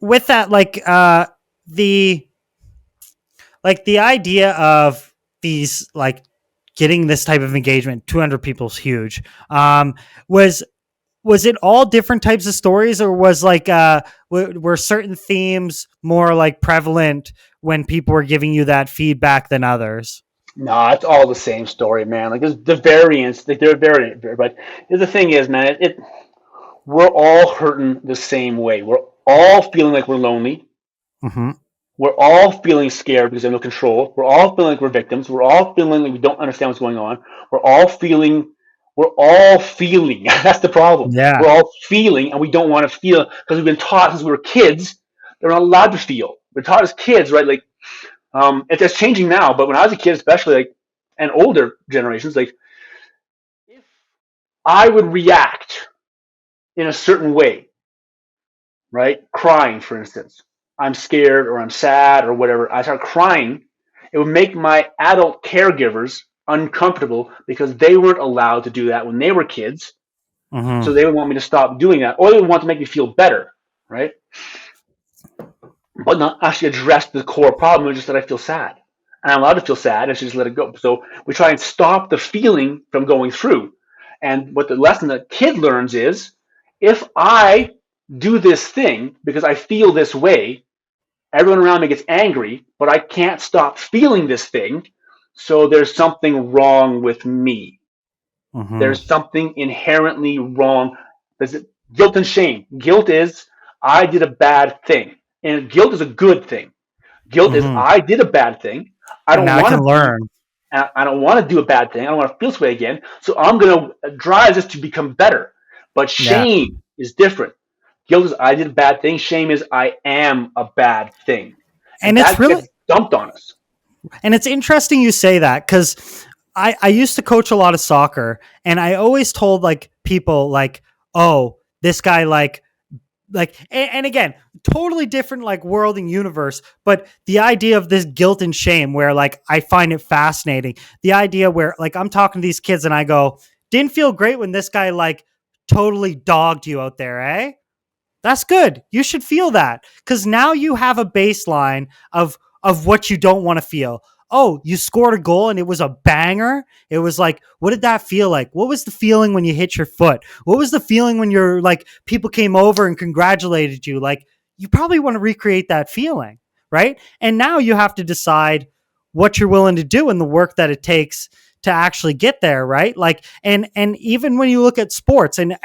S1: with that, the the idea of these like getting this type of engagement, 200 people is huge. Was was it all different types of stories, or was like were certain themes more like prevalent when people were giving you that feedback than others?
S2: No, it's all the same story, man. Like there's the variants, like they're variant, but the thing is, man, we're all hurting the same way. We're all feeling like we're lonely.
S1: Mm-hmm.
S2: We're all feeling scared because they have no control. We're all feeling like we're victims. We're all feeling like we don't understand what's going on. We're all feeling. We're all feeling. That's the problem.
S1: Yeah.
S2: We're all feeling, and we don't want to feel because we've been taught since we were kids. They're not allowed to feel. We're taught as kids, right? Like It's changing now, but when I was a kid, especially like, and older generations, like if I would react in a certain way, right? Crying, for instance. I'm scared or I'm sad or whatever. I start crying. It would make my adult caregivers uncomfortable because they weren't allowed to do that when they were kids. So
S1: Mm-hmm.
S2: they would want me to stop doing that, or they would want to make me feel better, right? But not actually address the core problem, just that I feel sad. And I'm allowed to feel sad and just let it go. So we try and stop the feeling from going through. And what the lesson that kid learns is if I do this thing because I feel this way, everyone around me gets angry, but I can't stop feeling this thing. So there's something wrong with me.
S1: Mm-hmm.
S2: There's something inherently wrong. There's guilt and shame. Guilt is I did a bad thing. And guilt is a good thing. Guilt is
S1: Mm-hmm.
S2: I did a bad thing. I
S1: And
S2: don't
S1: now I
S2: want
S1: can
S2: to be.
S1: learn.
S2: I don't want to do a bad thing. I don't want to feel this way again. So I'm going to drive this to become better. But
S1: Yeah.
S2: shame is different. Guilt is I did a bad thing. Shame is I am a bad thing. And
S1: And it's
S2: that
S1: really,
S2: gets dumped on us.
S1: and it's interesting you say that because I used to coach a lot of soccer and I always told like people like, oh, this guy and again, totally different like world and universe, but the idea of this guilt and shame where like I find it fascinating. The idea where like I'm talking to these kids and I go, didn't feel great when this guy like totally dogged you out there, eh? That's good. You should feel that because now you have a baseline of what you don't want to feel. Oh, you scored a goal and it was a banger. It was like, what did that feel like? What was the feeling when you hit your foot? What was the feeling when you're like people came over and congratulated you? Like you probably want to recreate that feeling, right? And now you have to decide what you're willing to do and the work that it takes to actually get there, right? Like and even when you look at sports and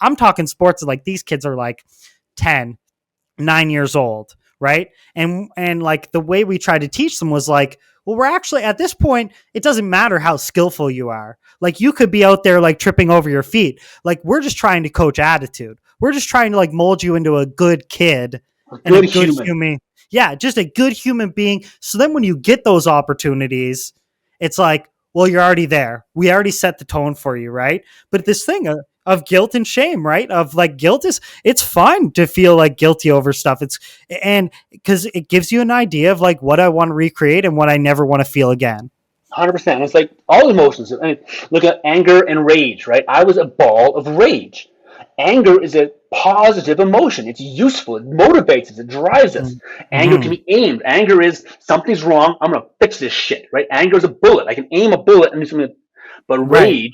S1: I'm talking sports like these kids are like 10, 9 years old, right? And like the way we tried to teach them was like, well, we're actually at this point, it doesn't matter how skillful you are. Like you could be out there like tripping over your feet. Like we're just trying to coach attitude. We're just trying to like mold you into a good kid
S2: A
S1: and a
S2: good
S1: good
S2: human.
S1: human. Yeah, just a good human being. So then when you get those opportunities, it's like, well, you're already there. We already set the tone for you, right? But this thing of guilt and shame, right? Of like guilt is it's fun to feel like guilty over stuff. It's and because it gives you an idea of like what I want to recreate and what I never want to feel again.
S2: 100%. It's like all emotions. I mean, look at anger and rage, right? I was a ball of rage. Anger is a positive emotion. It's useful. It motivates us. It drives us. Anger can
S1: Mm-hmm.
S2: be aimed. Anger is something's wrong. I'm gonna fix this shit, right? Anger is a bullet. I can aim a bullet and do something. But
S1: Right.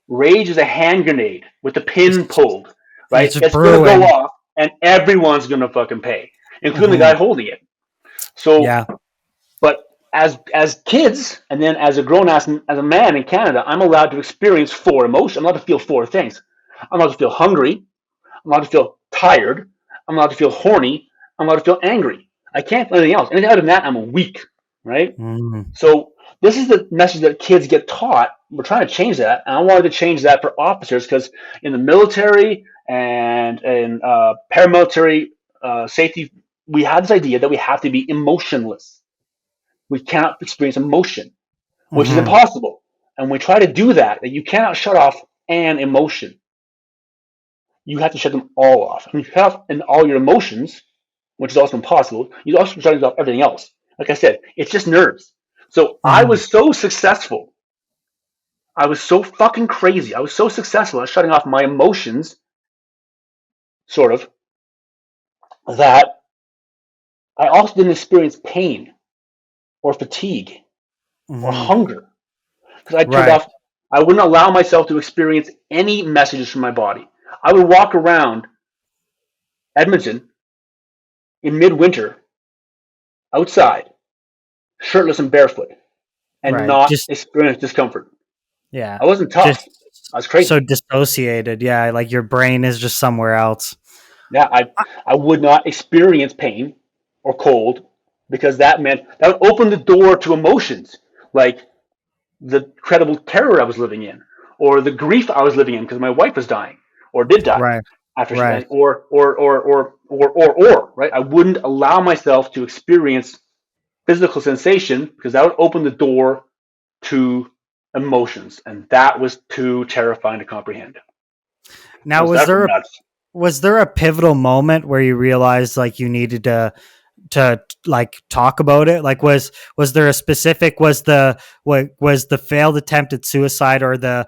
S2: rage is a hand grenade with the pin pulled,
S1: It's
S2: right?
S1: just
S2: It's gonna go
S1: brewing.
S2: off, and everyone's gonna fucking pay, including the
S1: Mm-hmm.
S2: guy holding it. So
S1: Yeah.
S2: but as kids, and then as a grown ass as a man in Canada, I'm allowed to experience four emotions. I'm allowed to feel four things. I'm allowed to feel hungry. I'm allowed to feel tired. I'm allowed to feel horny. I'm allowed to feel angry. I can't feel anything else. Anything other than that, I'm weak. Right?
S1: Mm-hmm.
S2: So this is the message that kids get taught. We're trying to change that, and I wanted to change that for officers because in the military and in paramilitary safety, we have this idea that we have to be emotionless. We cannot experience emotion, which is
S1: Mm-hmm.
S2: impossible. And we try to do that, that you cannot shut off an emotion. You have to shut them all off. And you shut off all your emotions, which is also impossible. You also shut off everything else. Like I said, it's just nerves. So I
S1: Mm-hmm.
S2: was so successful. I was so fucking crazy. I was so successful at shutting off my emotions, sort of, that I also didn't experience pain or fatigue or
S1: Mm-hmm.
S2: hunger because I turned
S1: Right.
S2: off. I wouldn't allow myself to experience any messages from my body. I would walk around Edmonton in midwinter outside, shirtless and barefoot, and
S1: Right.
S2: not
S1: Just
S2: experience discomfort.
S1: yeah.
S2: I wasn't tough.
S1: Just
S2: I was
S1: so
S2: crazy.
S1: dissociated. Yeah. Like your brain is just somewhere else.
S2: Yeah, I would not experience pain or cold because that meant that would open the door to emotions like the incredible terror I was living in, or the grief I was living in because my wife was dying or did die
S1: Right.
S2: after she
S1: Right.
S2: died, or right. I wouldn't allow myself to experience physical sensation, because that would open the door to emotions, and that was too terrifying to comprehend.
S1: Now,
S2: That's nuts.
S1: was there a pivotal moment where you realized like you needed to like talk about it? Like was there a specific, was the failed attempt at suicide, or the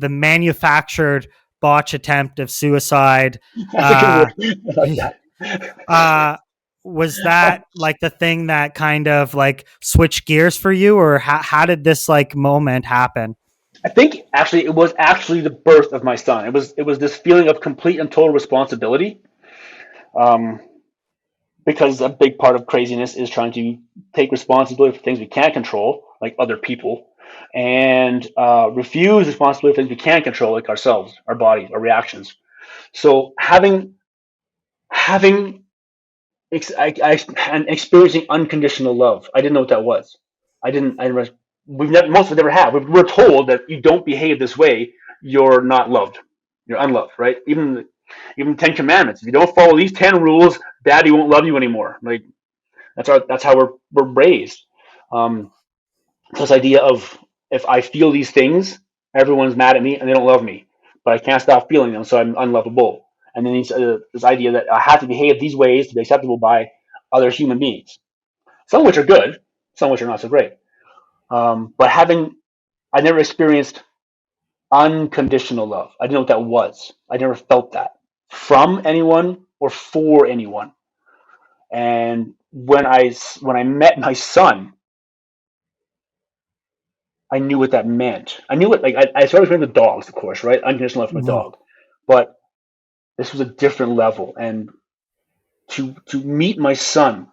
S1: manufactured botch attempt of suicide?
S2: That's a good
S1: Uh,
S2: word. I like that.
S1: was that like the thing that kind of like switched gears for you, or how did this like moment happen?
S2: I think actually it was actually the birth of my son. It was this feeling of complete and total responsibility. Um, because a big part of craziness is trying to take responsibility for things we can't control, like other people, and refuse responsibility for things we can't control, like ourselves, our bodies, our reactions. So having and experiencing unconditional love, I didn't know what that was. I didn't. I never. We've never. Most of us never have. We're told that you don't behave this way, you're not loved. You're unloved, right? Even Ten Commandments. If you don't follow these 10 rules, Daddy won't love you anymore. Like that's how we're raised. Um, this idea of if I feel these things, everyone's mad at me and they don't love me, but I can't stop feeling them, so I'm unlovable. And then this idea that I have to behave these ways to be acceptable by other human beings, some of which are good, some of which are not so great. But I never experienced unconditional love. I didn't know what that was. I never felt that from anyone or for anyone. And when I met my son, I knew what that meant. I knew it. Like I started with dogs, of course, right? Unconditional love from a
S1: Mhm.
S2: dog, but this was a different level. And to meet my son,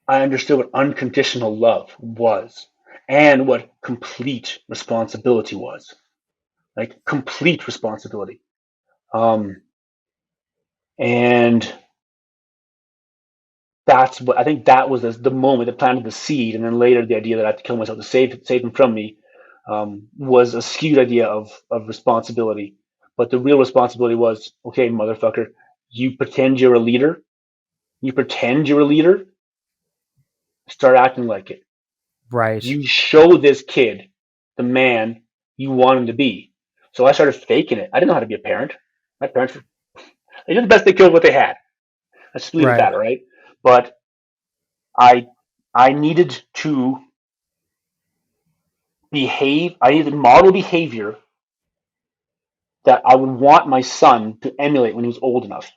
S2: I understood what unconditional love was, and what complete responsibility was. Like complete responsibility. Um, and that's what I think that was the moment that planted the seed, and then later the idea that I had to kill myself to save him from me was a skewed idea of responsibility. But the real responsibility was, okay, motherfucker, you pretend you're a leader, you pretend you're a leader, start acting like it.
S1: Right.
S2: You show this kid the man you want him to be. So I started faking it. I didn't know how to be a parent. My parents, they did the best they could with what they had. Let's just leave it at
S1: Right.
S2: that, all right? But I I needed to I needed to model behavior that I would want my son to emulate when he was old enough.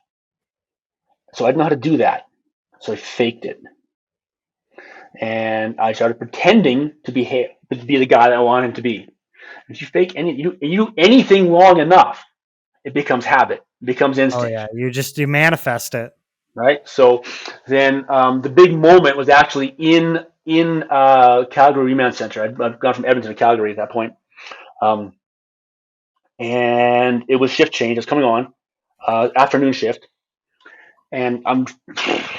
S2: So I didn't know how to do that. So I faked it. And I started pretending to be the guy that I wanted him to be. If you fake you anything long enough, it becomes habit, it becomes
S1: Oh yeah,
S2: instinct,
S1: you manifest it.
S2: right? So then the big moment was actually in Calgary Remand Center. I'd gone from Edmonton to Calgary at that point. Um, and it was shift change. It was coming on afternoon shift, and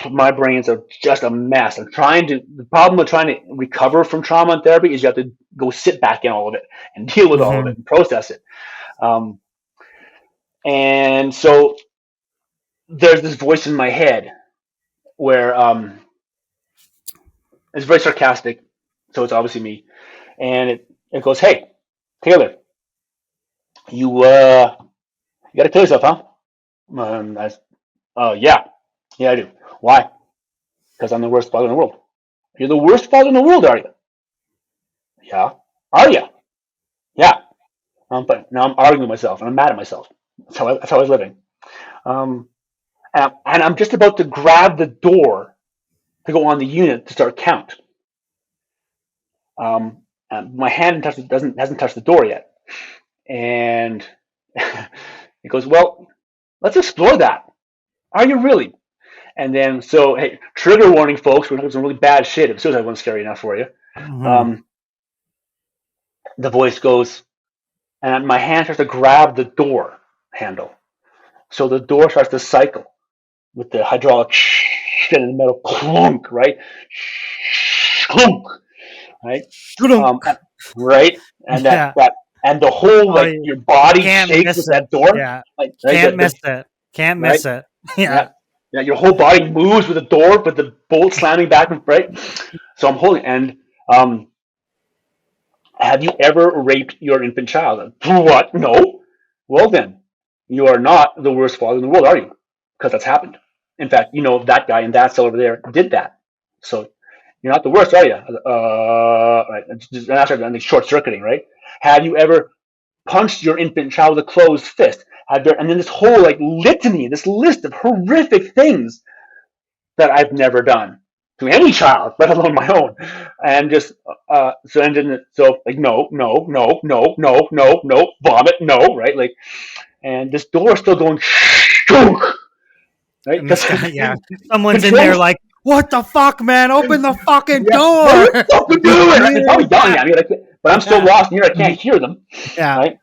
S2: my brains are just a mess. The problem with trying to recover from trauma and therapy is you have to go sit back in all of it and deal with all of
S1: Hmm.
S2: it and process it. Um, and so there's this voice in my head where it's very sarcastic, so it's obviously me, and it goes, "Hey, Taylor, you got to kill yourself, huh?" I, yeah, yeah, I do. Why? Because I'm the worst father in the world. You're the worst father in the world, are you? Yeah. Are you? Yeah. But now I'm arguing with myself and I'm mad at myself. That's how I was living. Um, and I'm just about to grab the door to go on the unit to start count. Um, and my hand hasn't touched the door yet. And it goes, well, let's explore that. Are you really? And then, so, hey, trigger warning, folks. We're doing some really bad shit if suicide wasn't scary enough for you.
S1: Hmm.
S2: Um, the voice goes, and my hand starts to grab the door handle. So the door starts to cycle with the hydraulic and the metal clunk, right? Clunk, right? Um,
S1: Shudunk.
S2: right, and
S1: Yeah.
S2: and the whole
S1: Oh,
S2: like your body
S1: can't
S2: shakes
S1: miss
S2: with
S1: it.
S2: that door,
S1: Yeah.
S2: like right,
S1: Can't miss it. Can't
S2: right,
S1: miss it.
S2: yeah,
S1: Yeah.
S2: Yeah, your whole body moves with the door, with the bolt slamming back and right. So I'm holding. And um, have you ever raped your infant child? What? No. Well then, you are not the worst father in the world, are you? Because that's happened. In fact, you know that guy in that cell over there did that. So you're not the worst, are you? Right. And that's short circuiting, right? Have you ever punched your infant child with a closed fist? Have there, and then this whole like litany, this list of horrific things that I've never done to any child, let alone my own. And just so like no, vomit, no, right? Like, and this door is still going, right?
S1: And this
S2: Because
S1: guy, yeah, someone's in there
S2: controls.
S1: like, "What the fuck, man? Open the fucking
S2: Yeah, what are
S1: door!"
S2: you fucking doing? Right? They're probably yelling
S1: Yeah,
S2: at me, like, but I'm still
S1: yeah,
S2: lost in here. I can't hear them,
S1: yeah.
S2: right?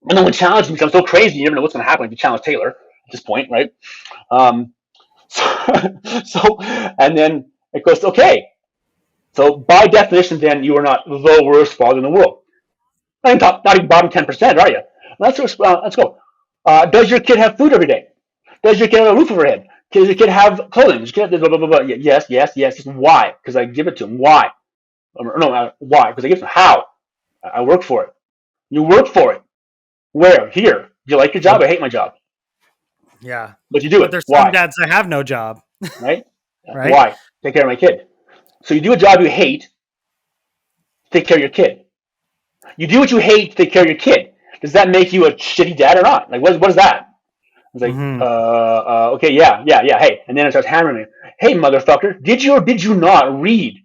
S2: And no one challenged me because I'm so crazy. You never know what's going to happen if you challenge Taylor at this point, right? Um, so, and then it goes, okay. So by definition, then you are not the worst father in the world. Not even bottom 10%, are you? Let's go. Does your kid have food every day? Does your kid have a roof over head? Does your kid have clothing? Does your kid have blah, blah, blah, blah. Yes, yes, yes. Why? Because I give it to him. Why? No, why? Because I give it to him. How? I work for it. You work for it. Where? Here. Do you like your job?
S1: But
S2: I hate my job.
S1: yeah,
S2: But you do
S1: but
S2: it.
S1: there's some
S2: Why?
S1: dads that have no job,
S2: Right?
S1: right?
S2: Why? Take care of my kid. So you do a job you hate, take care of your kid. You do what you hate to take care of your kid. Does that make you a shitty dad or not? Like, what is that? I was like,
S1: Mm-hmm.
S2: okay, yeah, hey. And then it starts hammering me. Hey, motherfucker, did you or did you not read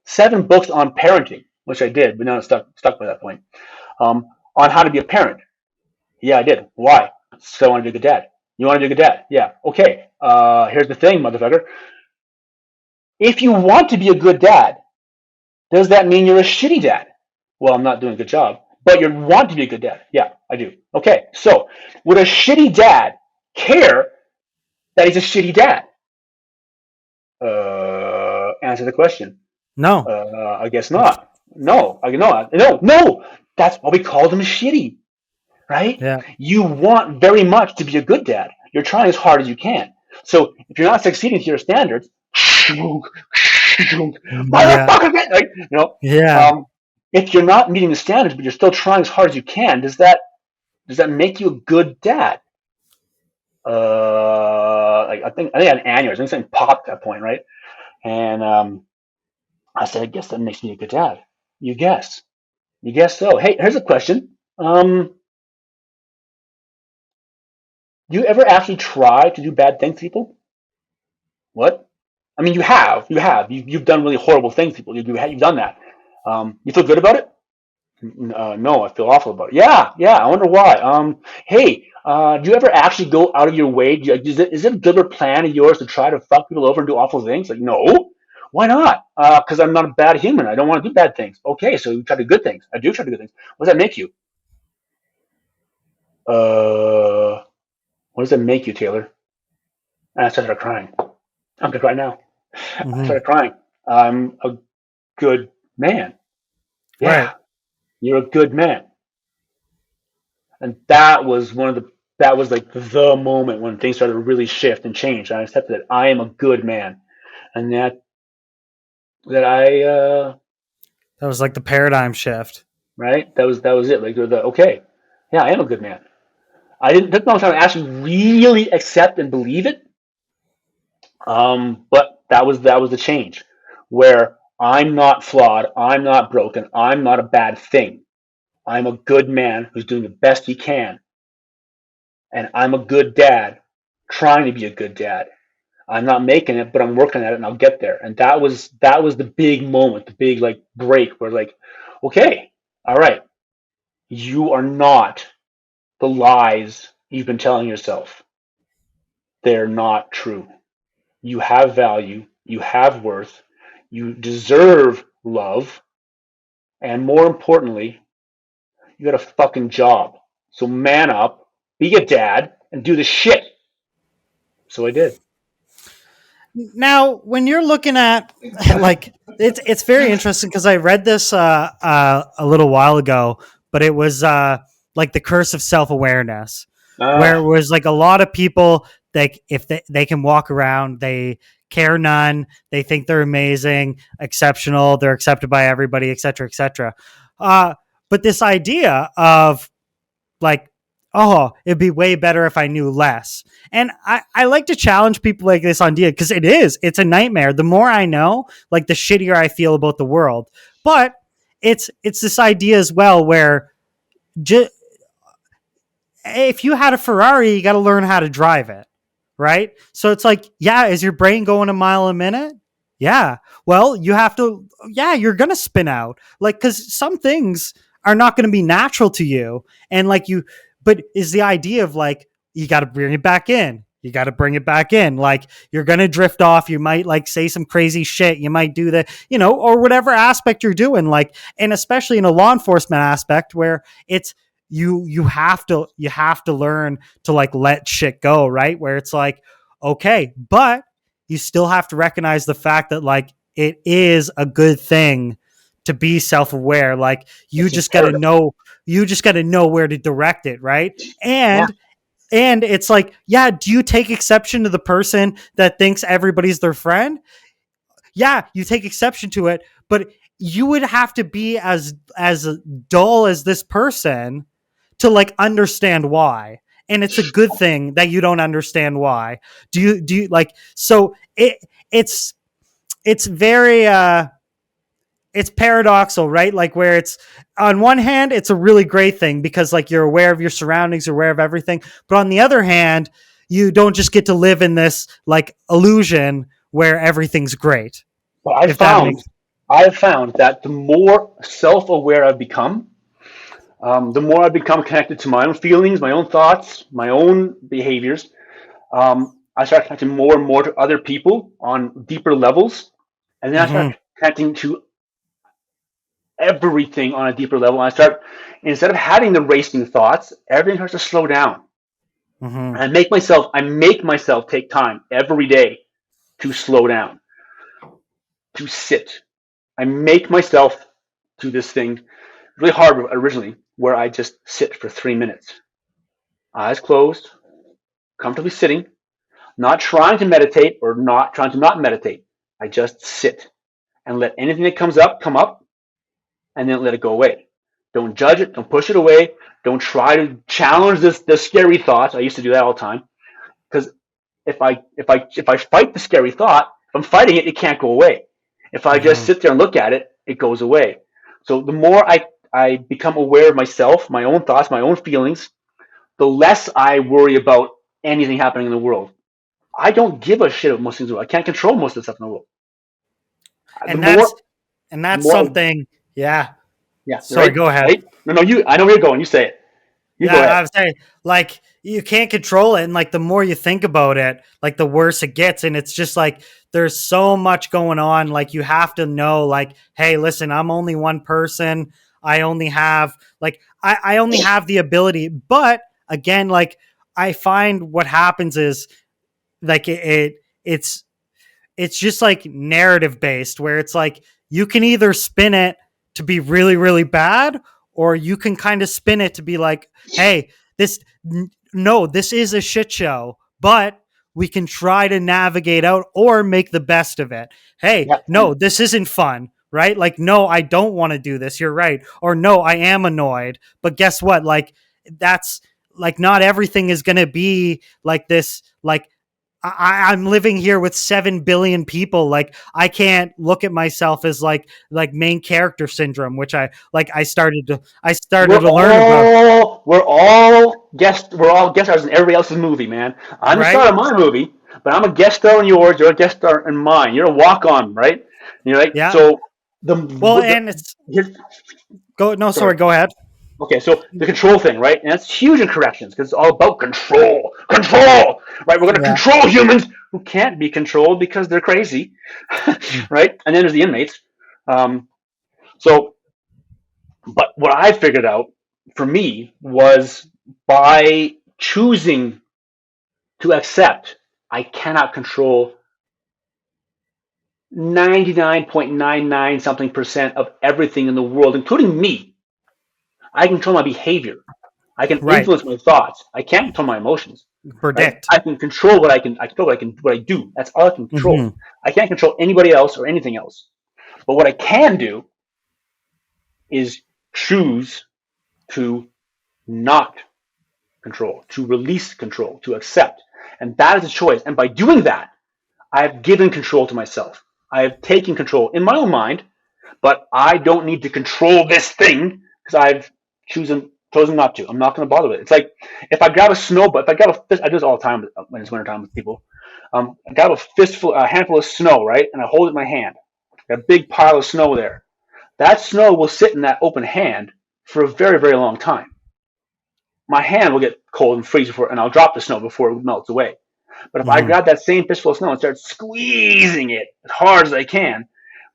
S2: 7 books on parenting? Which I did, but now I'm stuck by that point. On how to be a parent. Yeah, I did. Why? So I want to be a good dad. You want to be a good dad? Yeah. Okay. Here's the thing, motherfucker. If you want to be a good dad, does that mean you're a shitty dad? Well, I'm not doing a good job, but you want to be a good dad. Yeah, I do. Okay, so would a shitty dad care that he's a shitty dad? Answer the question.
S1: No,
S2: I guess not. No, no. That's why we called him shitty, right?
S1: yeah,
S2: You want very much to be a good dad. You're trying as hard as you can. So if you're not succeeding to your standards,
S1: yeah,
S2: motherfucker, like,
S1: yeah.
S2: um, if you're not meeting the standards, but you're still trying as hard as you can, does that make you a good dad? I think I had an aneurysm. I think something popped at that point, right? And I said, I guess that makes me a good dad. You guess. You guess so. Hey, here's a question. You ever actually try to do bad things to people? What? I mean, you have. You've done really horrible things to people. You've done that. You feel good about it? No, I feel awful about it. Yeah. I wonder why. Hey, do you ever actually go out of your way? Is it a good plan of yours to try to fuck people over and do awful things? Like, no. Why not? Because I'm not a bad human. I don't want to do bad things. Okay, so you try to do good things. I do try to do good things. What does that make you? Uh, what does that make you, Taylor? And I started crying. I'm gonna cry now. I
S1: Mm-hmm.
S2: started crying. I'm a good man.
S1: Right.
S2: Yeah, you're a good man. And that was like the moment when things started to really shift and change. I accepted that I am a good man, and that I
S1: That was like the paradigm shift.
S2: right, that was it. Like okay, yeah, I am a good man. I didn't took no time to actually really accept and believe it. But that was the change, where I'm not flawed, I'm not broken, I'm not a bad thing. I'm a good man who's doing the best he can, and I'm a good dad, trying to be a good dad. I'm not making it, but I'm working at it, and I'll get there. And that was the big moment, the big like break, where like, okay, all right, you are not the lies you've been telling yourself. They're not true. You have value. You have worth. You deserve love, and more importantly, you got a fucking job. So man up, be a dad, and do the shit. So I did.
S1: Now, when you're looking at like it's very interesting because I read this a little while ago, but it was like the curse of self awareness.
S2: Uh,
S1: where it was like a lot of people, like if they can walk around, they care none, they think they're amazing, exceptional, they're accepted by everybody, etc., etc. But this idea of like, oh, it'd be way better if I knew less. And I like to challenge people like this idea because it's a nightmare. The more I know, like the shittier I feel about the world. But it's this idea as well where ju- if you had a Ferrari, you got to learn how to drive it, right? So it's like, yeah, is your brain going a mile a minute? Yeah. Well, you have to, yeah, you're going to spin out. Like, because some things are not going to be natural to you. And like but is the idea of like, you got to bring it back in. You got to bring it back in. Like, you're going to drift off. You might like say some crazy shit. You might do the, or whatever aspect you're doing. Like, and especially in a law enforcement aspect where it's, you have to learn to like let shit go, right? Where it's like, okay, but you still have to recognize the fact that like it is a good thing to be self-aware. Like
S2: it's imperative.
S1: you just got to know where to direct it, right?
S2: Yeah.
S1: And it's like, yeah, do you take exception to the person that thinks everybody's their friend? Yeah, you take exception to it, but you would have to be as dull as this person to like understand why. And it's a good thing that you don't understand why. Do you like, so it's very it's paradoxical, right? Like where it's on one hand, it's a really great thing because like you're aware of your surroundings, you're aware of everything. But on the other hand, you don't just get to live in this like illusion where everything's great.
S2: But
S1: If that makes
S2: I've found that the more self-aware I've become, the more I become connected to my own feelings, my own thoughts, my own behaviors. I start connecting more and more to other people on deeper levels, and then I
S1: mm-hmm,
S2: start connecting to everything on a deeper level. And I start, instead of having the racing thoughts, everything starts to slow down.
S1: mm-hmm,
S2: And I make myself take time every day to slow down, to sit. I make myself do this thing really hard originally, where I just sit for 3 minutes, eyes closed, comfortably sitting, not trying to meditate or not trying to not meditate. I just sit and let anything that comes up come up, and then let it go away. Don't judge it. Don't push it away. Don't try to challenge the scary thoughts. I used to do that all the time because if I fight the scary thought, if I'm fighting it, it can't go away. If I just
S1: mm-hmm.
S2: sit there and look at it, it goes away. So the more I become aware of myself, my own thoughts, my own feelings, the less I worry about anything happening in the world. I don't give a shit about most things in the world. I can't control most of the stuff in the world. The
S1: And
S2: more,
S1: that's and that's
S2: more,
S1: something. Yeah.
S2: yeah,
S1: Sorry,
S2: right,
S1: go ahead.
S2: right. No, no, I know where you're going. You say it. You
S1: Yeah,
S2: go ahead.
S1: I was saying, like, you can't control it. And, like, the more you think about it, like, the worse it gets. And it's just like, there's so much going on. Like, you have to know, like, hey, listen, I'm only one person. I only have, like, I only have the ability. But again, like, I find what happens is, like, it's just like narrative based where it's like you can either spin it to be really really bad or you can kind of spin it to be like, hey, this no, this is a shit show, but we can try to navigate out or make the best of it. Hey,
S2: Yeah,
S1: no, this isn't fun, right? Like, no, I don't want to do this, you're right. Or no, I am annoyed, but guess what, like, that's like not everything is going to be like this. Like, I'm living here with 7 billion people. Like, I can't look at myself as like main character syndrome, which I started to learn about.
S2: we're all guest stars in everybody else's movie, man. I'm the star
S1: Right?
S2: of my movie, but I'm a guest star in yours. You're a guest star in mine. You're a walk on, right? And you're like,
S1: Yeah.
S2: so
S1: Well, and it's
S2: here's,
S1: go. No,
S2: sorry.
S1: sorry. Go ahead.
S2: Okay, so the control thing, right? And that's huge in corrections because it's all about control, control, right? We're going to
S1: Yeah.
S2: control humans who can't be controlled because they're crazy,
S1: Mm.
S2: right? And then there's the inmates. Um, so, but what I figured out for me was by choosing to accept I cannot control 99.99 something percent of everything in the world, including me. I control my behavior. I can
S1: Right.
S2: influence my thoughts. I can't control my emotions. Right?
S1: Predict.
S2: I can control what I can. I control what I do. That's all I can control.
S1: Mm-hmm.
S2: I can't control anybody else or anything else. But what I can do is choose to not control, to release control, to accept. And that is a choice. And by doing that, I have given control to myself. I have taken control in my own mind, but I don't need to control this thing because I've chosen not to. I'm not going to bother with it. It's like if I grab a snowball, if I grab a fist, I do this all the time when it's wintertime with people. I grab a handful of snow, right, and I hold it in my hand. A big pile of snow there. That snow will sit in that open hand for a very, very long time. My hand will get cold and freeze and I'll drop the snow before it melts away. But if I grab that same fistful of snow and start squeezing it as hard as I can,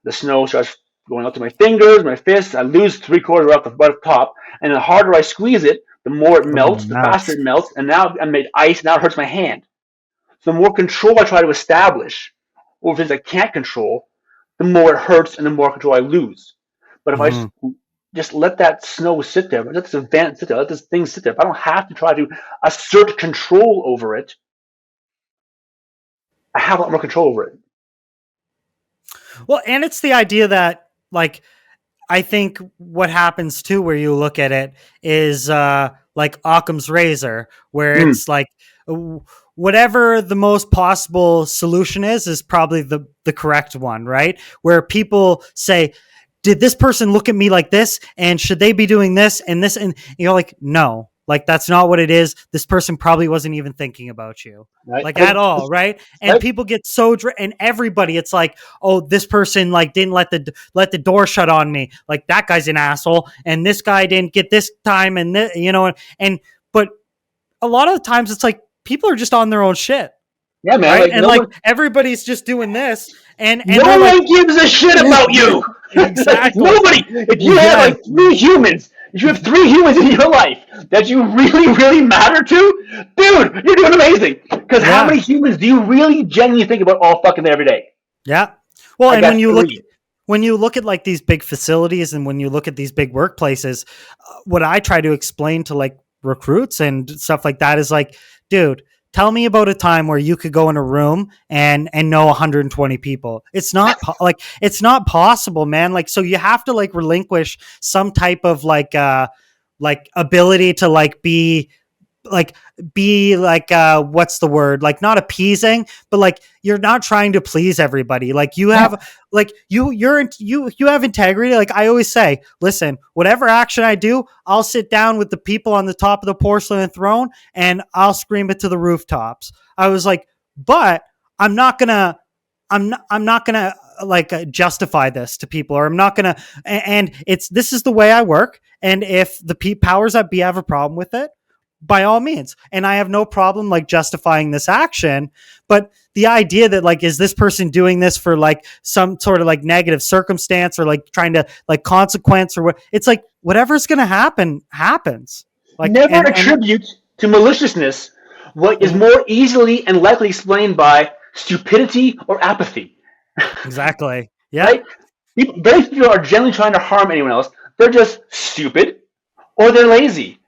S2: the snow starts going up to my fingers, my fists. I lose 3/4 up the butt top, and the harder I squeeze it, the more it melts, the faster it melts, and now I made ice. Now it hurts my hand. So the more control I try to establish over things I can't control, the more it hurts and the more control I lose. But if I just let that snow sit there, let this event sit there, let this thing sit there, if I don't have to try to assert control over it, I have a lot more control over it.
S1: Well, and it's the idea that, like, I think what happens too, where you look at it, is like Occam's razor, where it's like whatever the most possible solution is probably the correct one, right? Where people say, did this person look at me like this? And should they be doing this and this? And you're like, no, like that's not what it is. This person probably wasn't even thinking about you, right? Like at all, right? And people get so and everybody, it's like, oh, this person like didn't let the door shut on me. Like that guy's an asshole, and this guy didn't get this time, and but a lot of the times it's like people are just on their own shit.
S2: Yeah, man.
S1: Right? And everybody's just doing this, and
S2: no one gives a shit about you.
S1: Exactly.
S2: Nobody. If you have like 3 humans, if you have 3 humans in your life that you really, really matter to, dude, you're doing amazing. Because how many humans do you really genuinely think about all fucking day every day?
S1: Yeah. Well, and when you look at like these big facilities and when you look at these big workplaces, what I try to explain to like recruits and stuff like that is like, dude, tell me about a time where you could go in a room and know 120 people. It's not it's not possible, man. Like, so you have to like relinquish some type of like ability to like be what's the word? Like not appeasing, but like you're not trying to please everybody. Like you have like you have integrity. Like I always say, listen, whatever action I do, I'll sit down with the people on the top of the porcelain throne and I'll scream it to the rooftops. I was like, but I'm not gonna like justify this to people, or I'm not gonna. And this is the way I work. And if the powers that be have a problem with it, by all means. And I have no problem like justifying this action, but the idea that like, is this person doing this for like some sort of like negative circumstance or like trying to like consequence or what? It's like, whatever's going to happen happens. Like
S2: never attribute to maliciousness what is more easily and likely explained by stupidity or apathy.
S1: Exactly. Yeah.
S2: Right? Very few people are generally trying to harm anyone else. They're just stupid or they're lazy.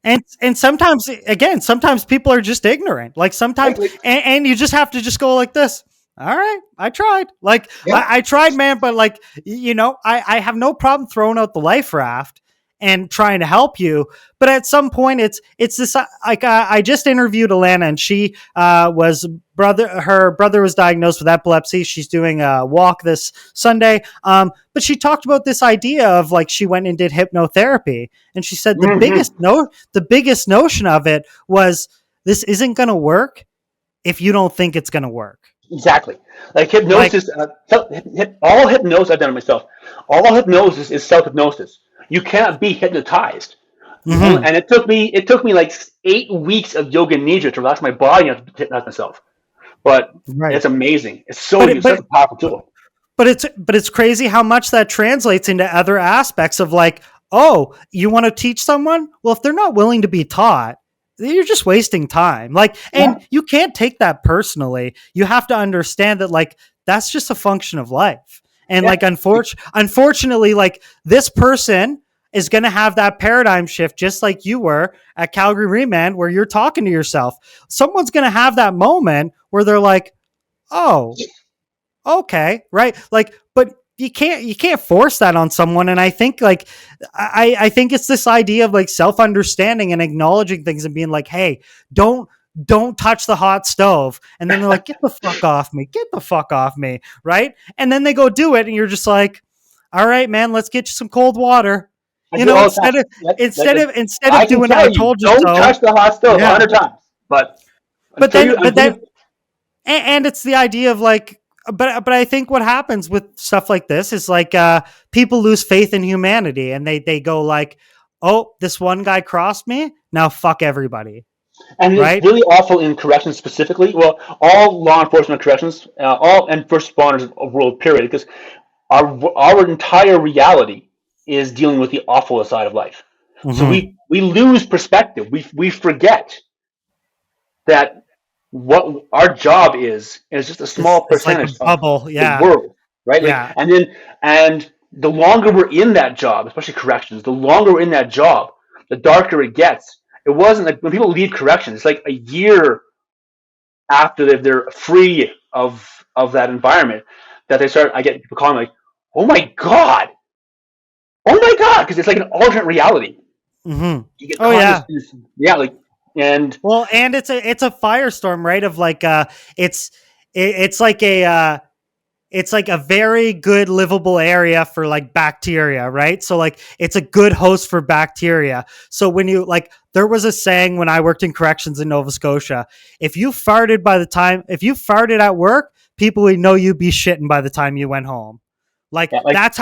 S2: And
S1: sometimes people are just ignorant. Like sometimes, and you just have to just go like this. All right, I tried. Like I tried, man. But like, I have no problem throwing out the life raft and trying to help you. But at some point, it's this. Like I just interviewed Alana, and she her brother was diagnosed with epilepsy. She's doing a walk this Sunday. But she talked about this idea of like she went and did hypnotherapy, and she said the biggest notion of it was this isn't going to work if you don't think it's going to work.
S2: Exactly. Like hypnosis, all hypnosis I've done it myself. All hypnosis is self-hypnosis. You cannot be hypnotized. Mm-hmm. And it took me like 8 weeks of yoga nidra to relax my body and to hypnotize myself. But it's amazing. It's such a powerful tool.
S1: But it's crazy how much that translates into other aspects of like, oh, you want to teach someone? Well, if they're not willing to be taught, you're just wasting time. Like, and you can't take that personally. You have to understand that like that's just a function of life. And like unfortunately, like this person is going to have that paradigm shift, just like you were at Calgary Remand, where you're talking to yourself. Someone's going to have that moment where they're like, oh, okay, right? Like, but you can't force that on someone. And I think like I think it's this idea of like self-understanding and acknowledging things and being like, hey, don't touch the hot stove. And then they're like, get the fuck off me, get the fuck off me, right? And then they go do it, and you're just like, all right, man, let's get you some cold water.
S2: I do all the time.
S1: Instead
S2: I
S1: of
S2: can
S1: doing
S2: tell
S1: I
S2: you,
S1: told you
S2: don't
S1: so.
S2: touch the hot stove
S1: Yeah.
S2: 100 times. But
S1: But then and it's the idea of like, but I think what happens with stuff like this is like people lose faith in humanity, and they go like, oh, this one guy crossed me, now fuck everybody,
S2: and it's
S1: right?
S2: really awful in corrections specifically. Well, all law enforcement corrections, all and first responders of world period, because our entire reality is dealing with the awful side of life. So
S1: Mm-hmm.
S2: we lose perspective. We forget that what our job is just a small
S1: It's like a
S2: percentage of
S1: bubble,
S2: the
S1: yeah,
S2: world, right? Like,
S1: yeah.
S2: and the longer we're in that job, especially corrections, the longer we're in that job, the darker it gets. It wasn't like when people leave corrections, it's like a year after they're free of that environment that they start. I get people calling like, oh my god, because it's like an alternate reality.
S1: Mm-hmm.
S2: You get
S1: Oh
S2: caught
S1: yeah.
S2: yeah, like, and
S1: Well, and it's a firestorm, right? Of like it's it's like a it's like a very good livable area for like bacteria, right? So like it's a good host for bacteria. So when you like, there was a saying when I worked in corrections in Nova Scotia, if you farted at work, people would know you'd be shitting by the time you went home. Like
S2: yeah, like,
S1: that's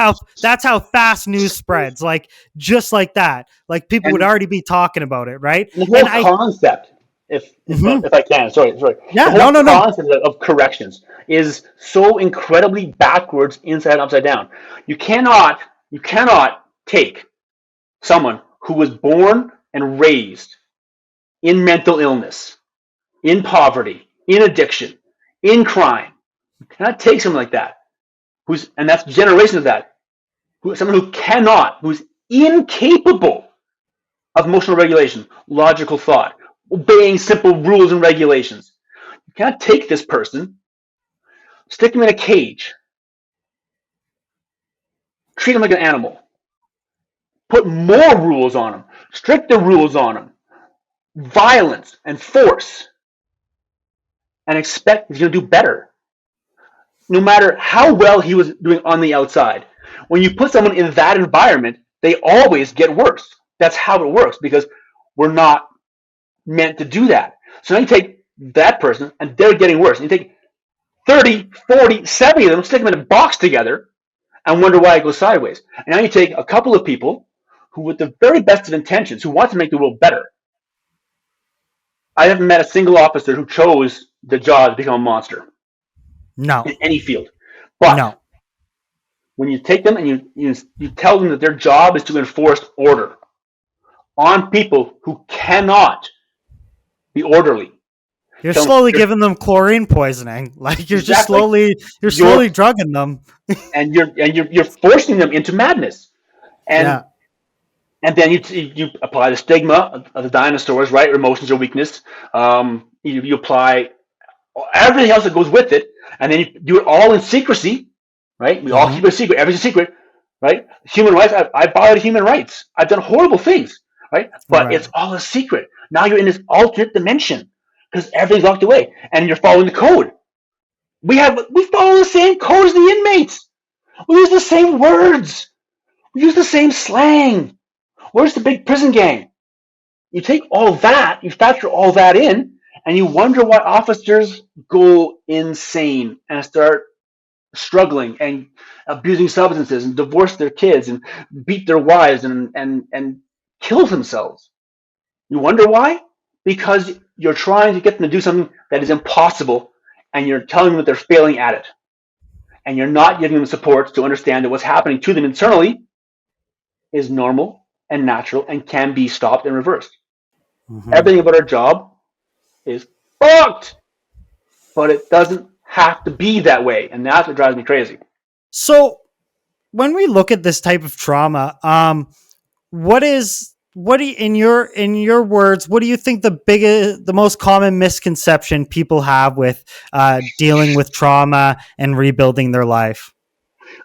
S1: how fast news spreads. Like just like that. Like people would
S2: and
S1: already be talking about it, right?
S2: the
S1: And
S2: whole
S1: I
S2: concept,
S1: mhm.
S2: if I can, sorry, the
S1: Yeah,
S2: whole
S1: no.
S2: concept of corrections is so incredibly backwards, inside and upside down. You cannot you cannot take someone who was born and raised in mental illness, in poverty, in addiction, in crime. You cannot take someone like that, and that's generations of that, someone who's incapable of emotional regulation, logical thought, obeying simple rules and regulations. You cannot take this person, stick him in a cage, treat him like an animal, put more rules on him, stricter rules on him, violence and force, and expect he's going to do better, no matter how well he was doing on the outside. When you put someone in that environment, they always get worse. That's how it works, because we're not meant to do that. So now you take that person and they're getting worse. And you take 30, 40, 70 of them, stick them in a box together, and wonder why it goes sideways. And now you take a couple of people who, with the very best of intentions, who want to make the world better. I haven't met a single officer who chose the job to become a monster
S1: No.
S2: in any field. But
S1: No.
S2: when you take them and you tell them that their job is to enforce order on people who cannot be orderly,
S1: You're
S2: tell them
S1: slowly giving them chlorine poisoning. Like you're just
S2: exactly you're
S1: slowly drugging them.
S2: you're forcing them into madness, and
S1: Yeah.
S2: then you apply the stigma of the dinosaurs, right? Emotions are weakness. You apply everything else that goes with it, and then you do it all in secrecy, right? We all
S1: Mm-hmm.
S2: keep it a secret. Everything's a secret, right? Human rights. I violated human rights. I've done horrible things, right? But
S1: Right.
S2: it's all a secret. Now you're in this alternate dimension because everything's locked away, and you're following the code. We follow the same code as the inmates. We use the same words. We use the same slang. Where's the big prison gang? You take all that, you factor all that in, and you wonder why officers go insane and start struggling and abusing substances and divorce their kids and beat their wives and kill themselves. You wonder why? Because you're trying to get them to do something that is impossible, and you're telling them that they're failing at it. And you're not giving them support to understand that what's happening to them internally is normal and natural and can be stopped and reversed.
S1: Mm-hmm.
S2: Everything about our job is fucked, but it doesn't have to be that way, and that's what drives me crazy.
S1: So when we look at this type of trauma, what do you, in your words, what do you think the most common misconception people have with dealing with trauma and rebuilding their life?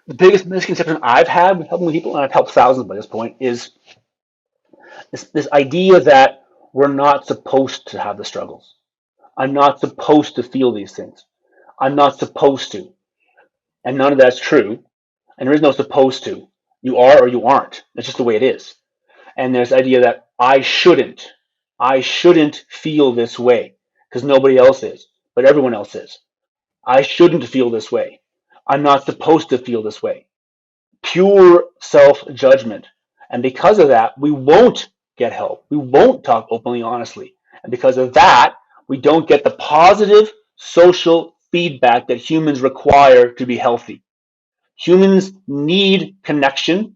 S2: The biggest misconception I've had with helping people, and I've helped thousands by this point, is this idea that we're not supposed to have the struggles. I'm not supposed to feel these things. I'm not supposed to. And none of that's true. And there is no supposed to. You are or you aren't. That's just the way it is. And there's the idea that I shouldn't feel this way because nobody else is, but everyone else is. I shouldn't feel this way. I'm not supposed to feel this way. Pure self-judgment. And because of that, we won't get help. We won't talk openly, honestly. And because of that, we don't get the positive social feedback that humans require to be healthy. Humans need connection,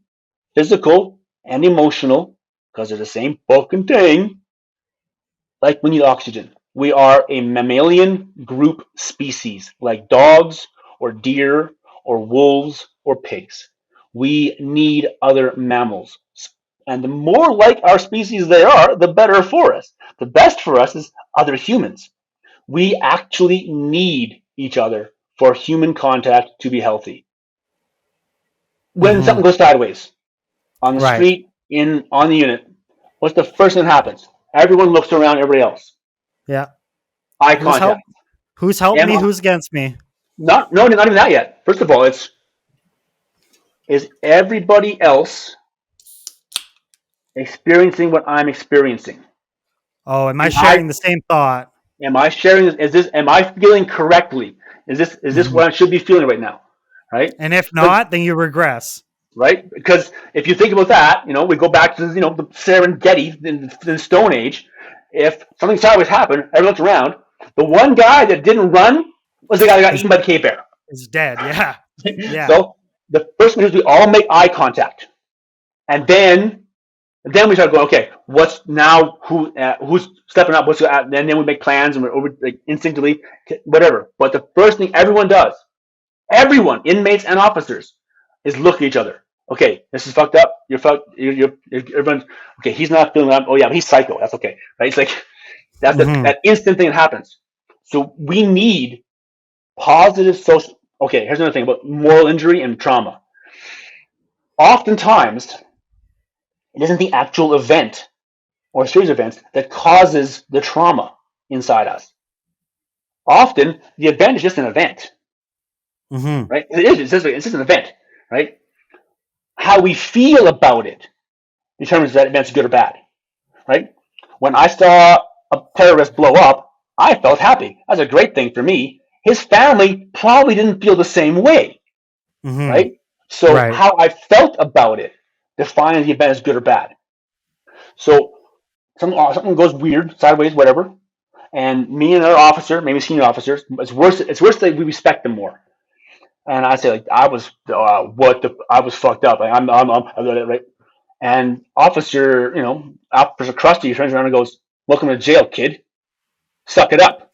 S2: physical and emotional, because they're the same fucking thing, like we need oxygen. We are a mammalian group species, like dogs or deer or wolves or pigs. We need other mammals. And the more like our species they are, the better for us. The best for us is other humans. We actually need each other for human contact to be healthy. When
S1: Mm-hmm.
S2: something goes sideways on the
S1: Right.
S2: street, on the unit, what's the first thing that happens? Everyone looks around everybody else.
S1: Yeah.
S2: Eye
S1: Who's
S2: contact.
S1: help? Who's helped
S2: Am
S1: me?
S2: I,
S1: Who's against me?
S2: not even that yet. First of all, it's is everybody else experiencing what I'm experiencing?
S1: Oh, am I
S2: Am I
S1: sharing the same thought?
S2: sharing this? Am I feeling correctly? Is this
S1: Mm-hmm.
S2: what I should be feeling right now? Right?
S1: And if
S2: Because
S1: not, then you regress.
S2: right? Because if you think about that, we go back to the Serengeti in the Stone Age. If something sideways happened, everyone looked around. The one guy that didn't run was the guy that got
S1: Is
S2: eaten by the cave bear.
S1: is dead. Yeah. Yeah.
S2: So the first thing is we all make eye contact, and then we start going, okay, what's now? Who's stepping up? And then we make plans and we're like instinctively whatever. But the first thing everyone does, everyone, inmates and officers, is look at each other. Okay, this is fucked up. You're fucked. Everyone's okay. He's not feeling that. Oh yeah, but he's psycho. That's okay, right? It's like
S1: Mm-hmm.
S2: that instant thing that happens. So we need positive social. Okay, here's another thing about moral injury and trauma. Oftentimes, it isn't the actual event or series of events that causes the trauma inside us. Often, the event is just an event,
S1: Mm-hmm.
S2: right? It's just an event, right? How we feel about it determines if that event's good or bad, right? When I saw a terrorist blow up, I felt happy. That's a great thing for me. His family probably didn't feel the same way,
S1: Mm-hmm.
S2: right? So
S1: Right.
S2: how I felt about it defines the event as good or bad. So something goes weird, sideways, whatever, and me and another officer, maybe senior officers, it's worse. It's worse that we respect them more. And I say like I was fucked up. Like, I'm right. And Officer Krusty turns around and goes, "Welcome to jail, kid. Suck it up."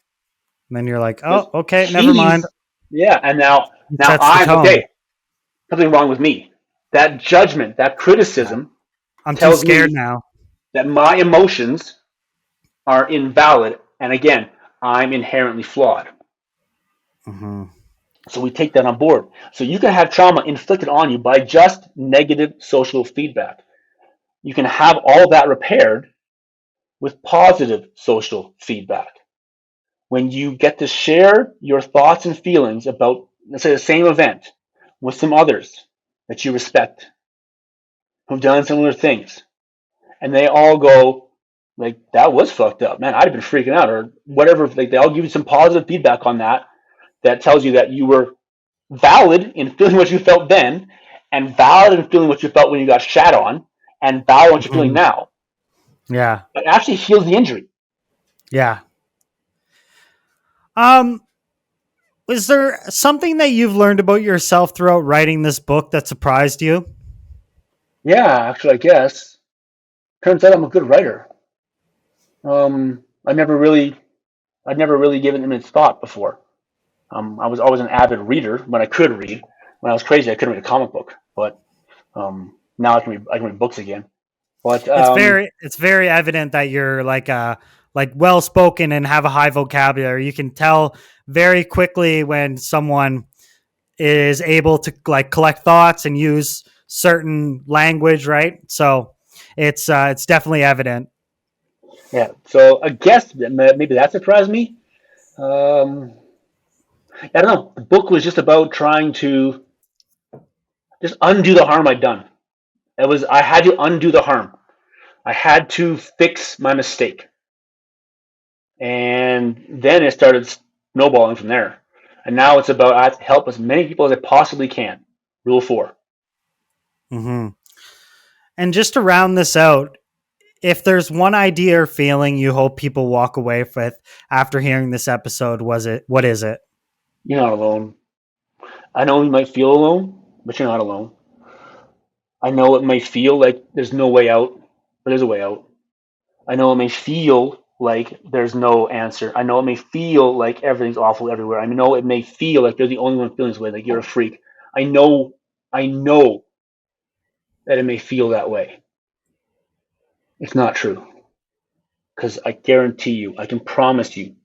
S1: And then you're like,
S2: Because
S1: oh, okay, never mind.
S2: he's yeah, and
S1: It
S2: now
S1: sets the
S2: I'm
S1: tone.
S2: okay. Something wrong with me. That judgment, that
S1: Yeah.
S2: criticism
S1: I'm too
S2: tells
S1: scared
S2: me
S1: now.
S2: that my emotions are invalid, and again, I'm inherently flawed.
S1: Mm-hmm.
S2: So we take that on board. So you can have trauma inflicted on you by just negative social feedback. You can have all that repaired with positive social feedback. When you get to share your thoughts and feelings about, let's say, the same event with some others that you respect who've done similar things, and they all go, like, that was fucked up, man. I'd have been freaking out, or whatever. Like, they all give you some positive feedback on that that tells you that you were valid in feeling what you felt then, and valid in feeling what you felt when you got shat on, and valid in what you're feeling
S1: Mm-hmm.
S2: now.
S1: Yeah.
S2: It actually heals the injury.
S1: Yeah. Um, is there something that you've learned about yourself throughout writing this book that surprised you?
S2: Yeah, actually, I guess. Turns out I'm a good writer. I never really, I'd never really given it its thought before. I was always an avid reader when I could read. When I was crazy, I couldn't read a comic book, but now I can read books again. But
S1: It's very evident that you're like well spoken and have a high vocabulary. You can tell very quickly when someone is able to like collect thoughts and use certain language, right? So it's definitely evident.
S2: yeah, so I guess maybe that surprised me. Um, I don't know. The book was just about trying to just undo the harm I'd done. I had to undo the harm. I had to fix my mistake. And then it started snowballing from there. And now it's about I have to help as many people as I possibly can. Rule 4.
S1: Mm-hmm. And just to round this out, if there's one idea or feeling you hope people walk away with after hearing this episode, what is it?
S2: You're not alone. I know you might feel alone, but you're not alone. I know it may feel like there's no way out, but there's a way out. I know it may feel like there's no answer. I know it may feel like everything's awful everywhere. I know it may feel like they're the only one feeling this way, like you're a freak. I know that it may feel that way. It's not true. Because I guarantee you, I can promise you,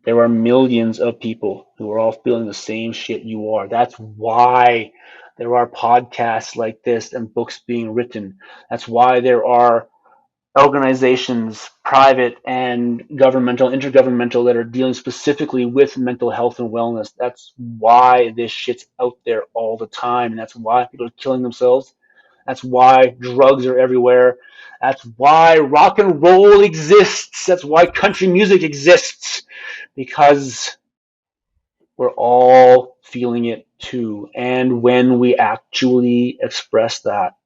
S2: there are millions of people who are all feeling the same shit you are. That's why there are podcasts like this and books being written. That's why there are organizations, private and governmental, intergovernmental, that are dealing specifically with mental health and wellness. That's why this shit's out there all the time. And that's why people are killing themselves. That's why drugs are everywhere. That's why rock and roll exists. That's why country music exists. Because we're all feeling it too. And when we actually express that,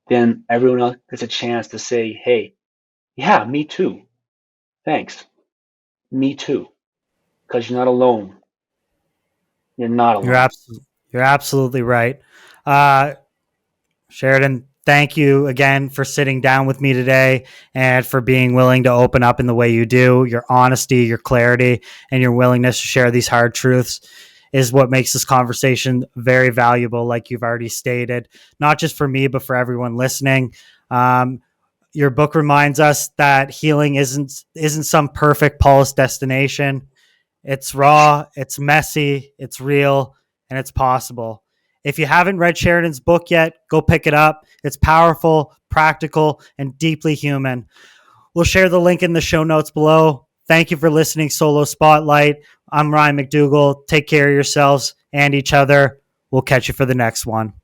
S2: then everyone else gets a chance to say, hey, yeah, me too. Thanks. Me too. Because you're not alone. You're not
S1: You're
S2: alone.
S1: absolutely you're absolutely right. Uh, Sheridan, thank you again for sitting down with me today and for being willing to open up in the way you do. Your honesty, your clarity, and your willingness to share these hard truths is what makes this conversation very valuable, like you've already stated, not just for me, but for everyone listening. Um, your book reminds us that healing isn't some perfect polished destination. It's raw, it's messy, it's real, and it's possible. If you haven't read Sheridan's book yet, go pick it up. It's powerful, practical, and deeply human. We'll share the link in the show notes below. Thank you for listening, Solo Spotlight. I'm Ryan MacDougall. Take care of yourselves and each other. We'll catch you for the next one.